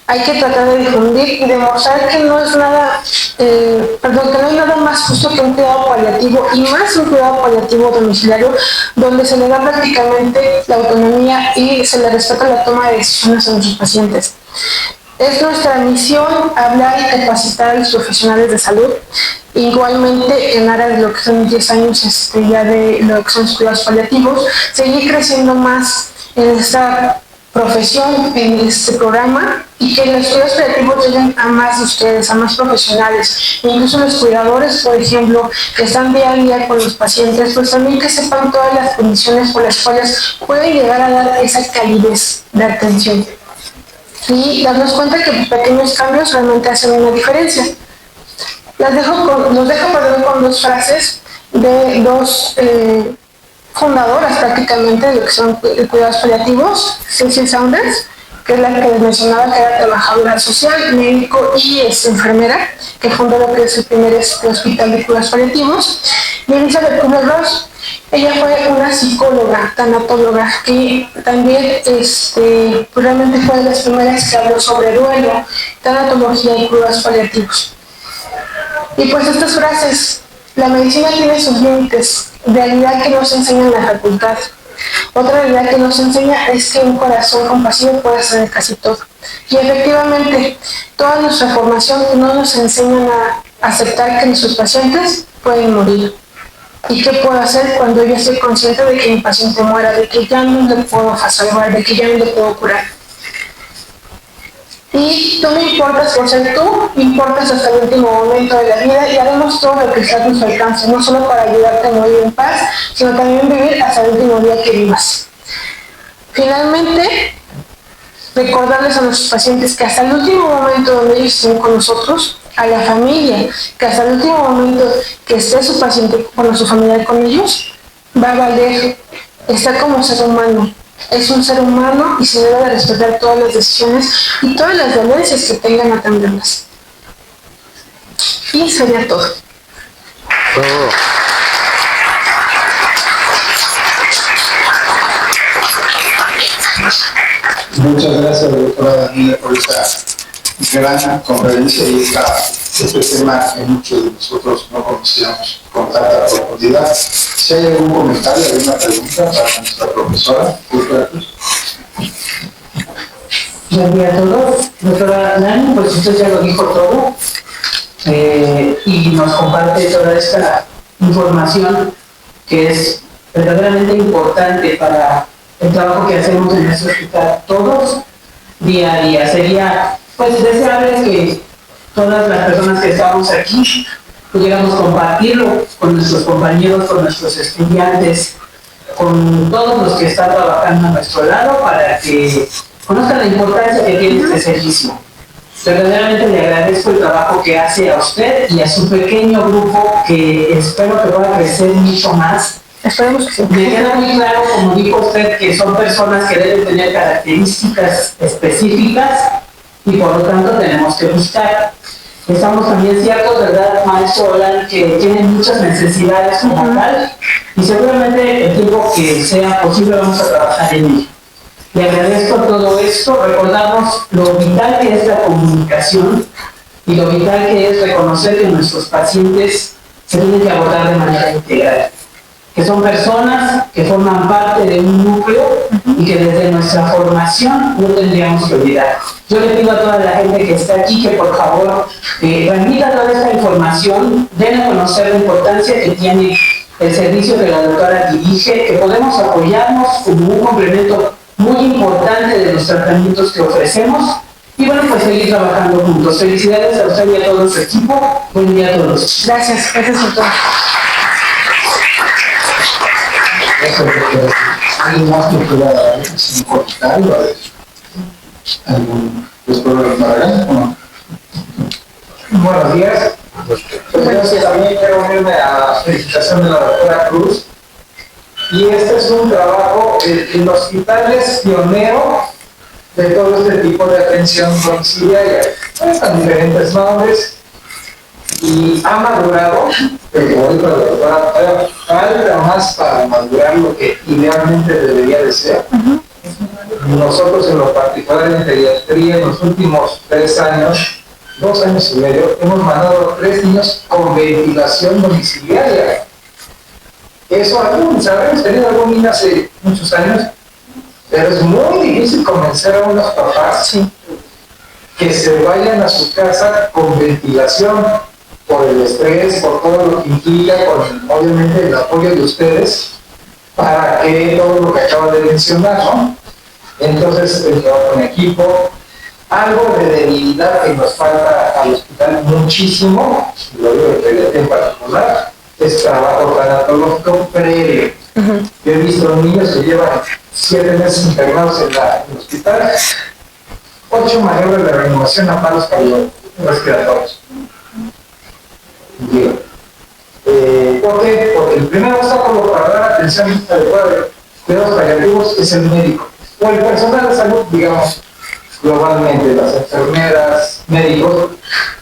Hay que tratar de difundir y demostrar que no es nada, que no hay nada más justo que un cuidado paliativo, y más un cuidado paliativo domiciliario, donde se le da prácticamente la autonomía y se le respeta la toma de decisiones a nuestros pacientes. Es nuestra misión hablar y capacitar a los profesionales de salud, igualmente en áreas de lo que son 10 años ya de lo que son los cuidados paliativos, seguir creciendo más en esta profesión, en este programa, y que los cuidados paliativos lleguen a más de ustedes, a más profesionales, incluso los cuidadores, por ejemplo, que están día a día con los pacientes, pues también que sepan todas las condiciones por las cuales pueden llegar a dar esa calidez de atención. Y darnos cuenta que pequeños cambios realmente hacen una diferencia. Los dejo con dos frases de dos fundadoras prácticamente de lo que son cuidados paliativos, Cecil Saunders, que es la que les mencionaba, que era trabajadora social, médico y enfermera, que fundó lo que es el primer hospital de cuidados paliativos, y Elizabeth Kubler-Ross. Ella fue una psicóloga, tanatóloga, que también realmente fue de las primeras que habló sobre duelo, tanatología y cuidados paliativos. Y pues estas frases, la medicina tiene sus límites, realidad que nos enseña en la facultad. Otra realidad que nos enseña es que un corazón compasivo puede hacer casi todo. Y efectivamente, toda nuestra formación no nos enseñan a aceptar que nuestros pacientes pueden morir. ¿Y qué puedo hacer cuando yo estoy consciente de que mi paciente muera, de que ya no le puedo salvar, de que ya no le puedo curar? Y tú no importas por ser tú, importas hasta el último momento de la vida y haremos todo lo que está a nuestro alcance, no solo para ayudarte a morir en paz, sino también vivir hasta el último día que vivas. Finalmente, recordarles a nuestros pacientes que hasta el último momento donde ellos estén con nosotros, a la familia, que hasta el último momento que esté su paciente o su familiar con ellos, va a valer estar como ser humano. Es un ser humano y se debe de respetar todas las decisiones y todas las dolencias que tengan a atenderlas. Y sería todo. Muchas gracias, doctora Daniela, por esta gran conferencia y este tema que muchos de nosotros no conocíamos con tanta profundidad. Si hay algún comentario, alguna pregunta para nuestra profesora. Buen día a todos. Doctora Nani, pues usted ya lo dijo todo y nos comparte toda esta información que es verdaderamente importante para el trabajo que hacemos en este hospital todos día a día. Sería pues deseable que todas las personas que estamos aquí pudiéramos compartirlo con nuestros compañeros, con nuestros estudiantes, con todos los que están trabajando a nuestro lado para que conozcan la importancia que tiene este servicio. Verdaderamente le agradezco el trabajo que hace a usted y a su pequeño grupo que espero que pueda crecer mucho más. Esperemos que sí. Me queda muy claro, como dijo usted, que son personas que deben tener características específicas y por lo tanto tenemos que buscar. Estamos también ciertos, ¿verdad, maestro Olan, que tienen muchas necesidades como tal y seguramente el tiempo que sea posible vamos a trabajar en ello. Le agradezco todo esto, recordamos lo vital que es la comunicación y lo vital que es reconocer que nuestros pacientes se tienen que abordar de manera integral, que son personas que forman parte de un núcleo y que desde nuestra formación no tendríamos que olvidar. Yo le pido a toda la gente que está aquí que por favor transmita toda esta información, den a conocer la importancia que tiene el servicio que la doctora dirige, que podemos apoyarnos como un complemento muy importante de los tratamientos que ofrecemos y bueno, pues seguir trabajando juntos. Felicidades a usted y a todo su equipo. Buen día a todos. Gracias, gracias a todos. ¿Alguien más que pueda hacer un comentario? ¿Algún doctor Barragán o no? Buenos días. Yo también quiero unirme a la felicitación de la doctora Cruz. Y este es un trabajo, el hospital es pionero de todo este tipo de atención domiciliaria, con diferentes nombres, y ha madurado, pero como dijo la doctora, falta más para madurar lo que idealmente debería de ser. Nosotros en lo particular en pediatría en los últimos 3 años, 2 años y medio, hemos mandado 3 niños con ventilación domiciliaria. Eso sabemos, tenido algún niño hace muchos años, pero es muy difícil convencer a unos papás que se vayan a su casa con ventilación, por el estrés, por todo lo que implica, con obviamente el apoyo de ustedes, para que todo lo que acaba de mencionar, ¿no? Entonces, el trabajo en equipo, algo de debilidad que nos falta al hospital muchísimo, lo digo en particular, es trabajo tanatológico previo. Yo he visto niños que llevan 7 meses internados en el hospital, 8 maniobras de reanimación a palos cardiorrespiratorios. ¿Por qué? Porque el primer obstáculo para dar atención adecuada de cuidados paliativos es el médico, o el personal de salud, digamos, globalmente, las enfermeras, médicos,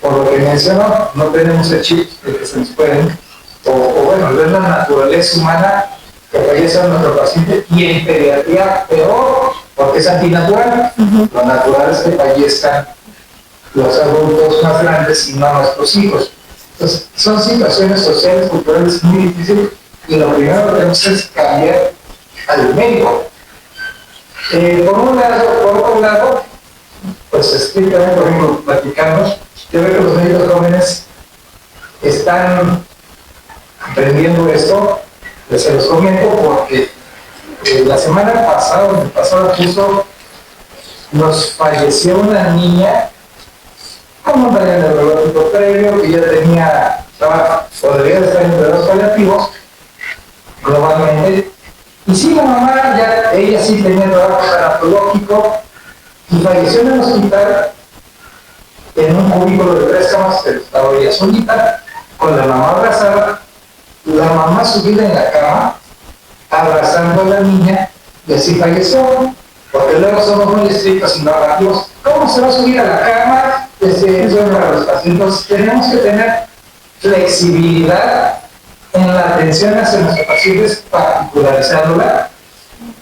por lo que mencionó, no tenemos el chip de que se nos pueden, o bueno, es la naturaleza humana que fallece a nuestro paciente, y en pediatría peor, porque es antinatural. Lo natural es que fallezcan los adultos más grandes y no nuestros hijos. Entonces, son situaciones sociales, culturales muy difíciles y lo primero que tenemos es cambiar al médico. Por otro lado, pues estrictamente, por ejemplo, platicamos, yo veo que los médicos jóvenes están aprendiendo esto, se los comento porque la semana pasada justo nos falleció una niña con un daño neurológico previo que ya podría estar en cuidados paliativos globalmente. Y sí, la mamá, ella sí tenía trabajo tanatológico y falleció en el hospital en un cubículo de 3 camas, que estaba ella solita, con la mamá abrazada, la mamá subida en la cama, abrazando a la niña, y así falleció, porque luego somos muy estrictos y narrativos. ¿Cómo se va a subir a la cama? Eso es para los pacientes. Tenemos que tener flexibilidad en la atención hacia nuestros pacientes, particularizándola.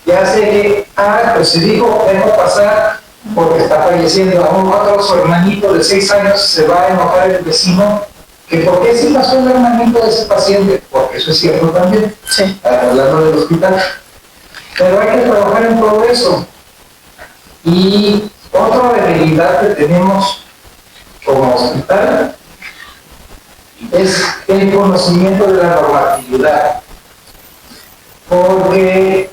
Ya sé que, pues se dijo, debo pasar porque está falleciendo a un otro, su hermanito de 6 años, se va a enojar el vecino, que por qué sí pasó el hermanito de ese paciente, porque eso es cierto también, Sí. hablando del hospital. Pero hay que trabajar en todo eso. Y otra debilidad que tenemos como hospital es el conocimiento de la normatividad, porque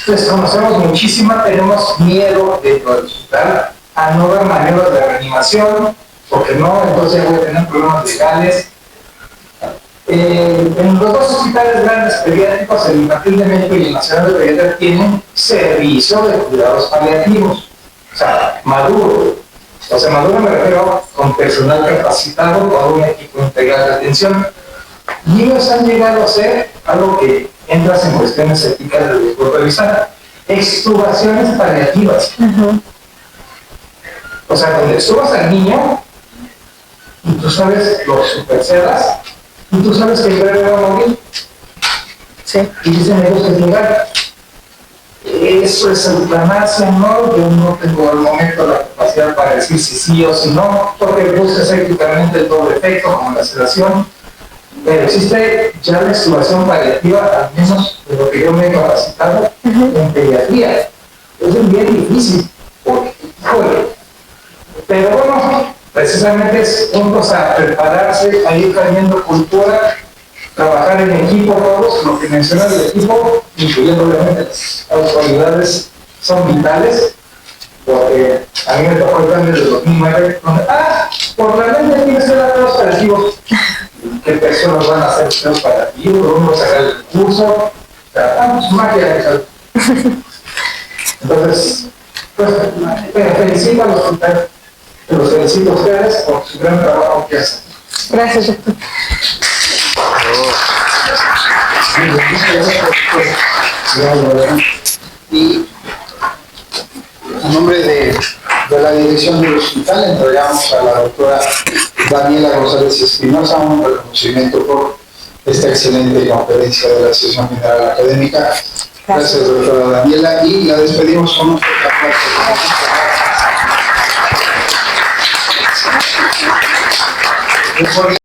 pues conocemos muchísima, tenemos miedo dentro del hospital a no dar maneras de reanimación, porque no, entonces voy a tener problemas legales. En los 2 hospitales grandes pediátricos, el Infantil de México y el Nacional de Pediatría, tienen servicio de cuidados paliativos, o sea, maduro. O sea, maduro me refiero con personal capacitado, con un equipo integral de atención. Y ellos han llegado a ser algo que entras en cuestiones éticas de revisar, extubaciones paliativas. O sea, cuando extubas al niño, y tú sabes, lo supersedas, y tú sabes que el bebé va a morir. Sí. Y dicen ellos que llegar. Eso es eutanasia, ¿no? Yo no tengo al momento la capacidad para decir si sí o si no, porque buscas éticamente el doble efecto, como la sedación. Pero existe ya la extubación paliativa, al menos de lo que yo me he capacitado en pediatría. Es bien difícil, porque, pero bueno, precisamente es puntos a prepararse, a ir cambiando cultura, trabajar en equipo todos, lo que menciona el equipo, incluyendo obviamente las autoridades, son vitales, porque a mí me tocó el cambio del 2009, donde, por la mente tiene que ser datos operativos. ¿Qué personas van a hacer los operativos? ¿Vamos a sacar el curso? Pues magia. Entonces, pues, felicito a los hospitales, los felicito a ustedes por su gran trabajo que hacen. Gracias, doctor. Y a nombre de la dirección del hospital entregamos a la doctora Daniela González Espinosa un reconocimiento por esta excelente conferencia de la Asociación General Académica. Gracias, doctora Daniela, y la despedimos con nuestro aplauso.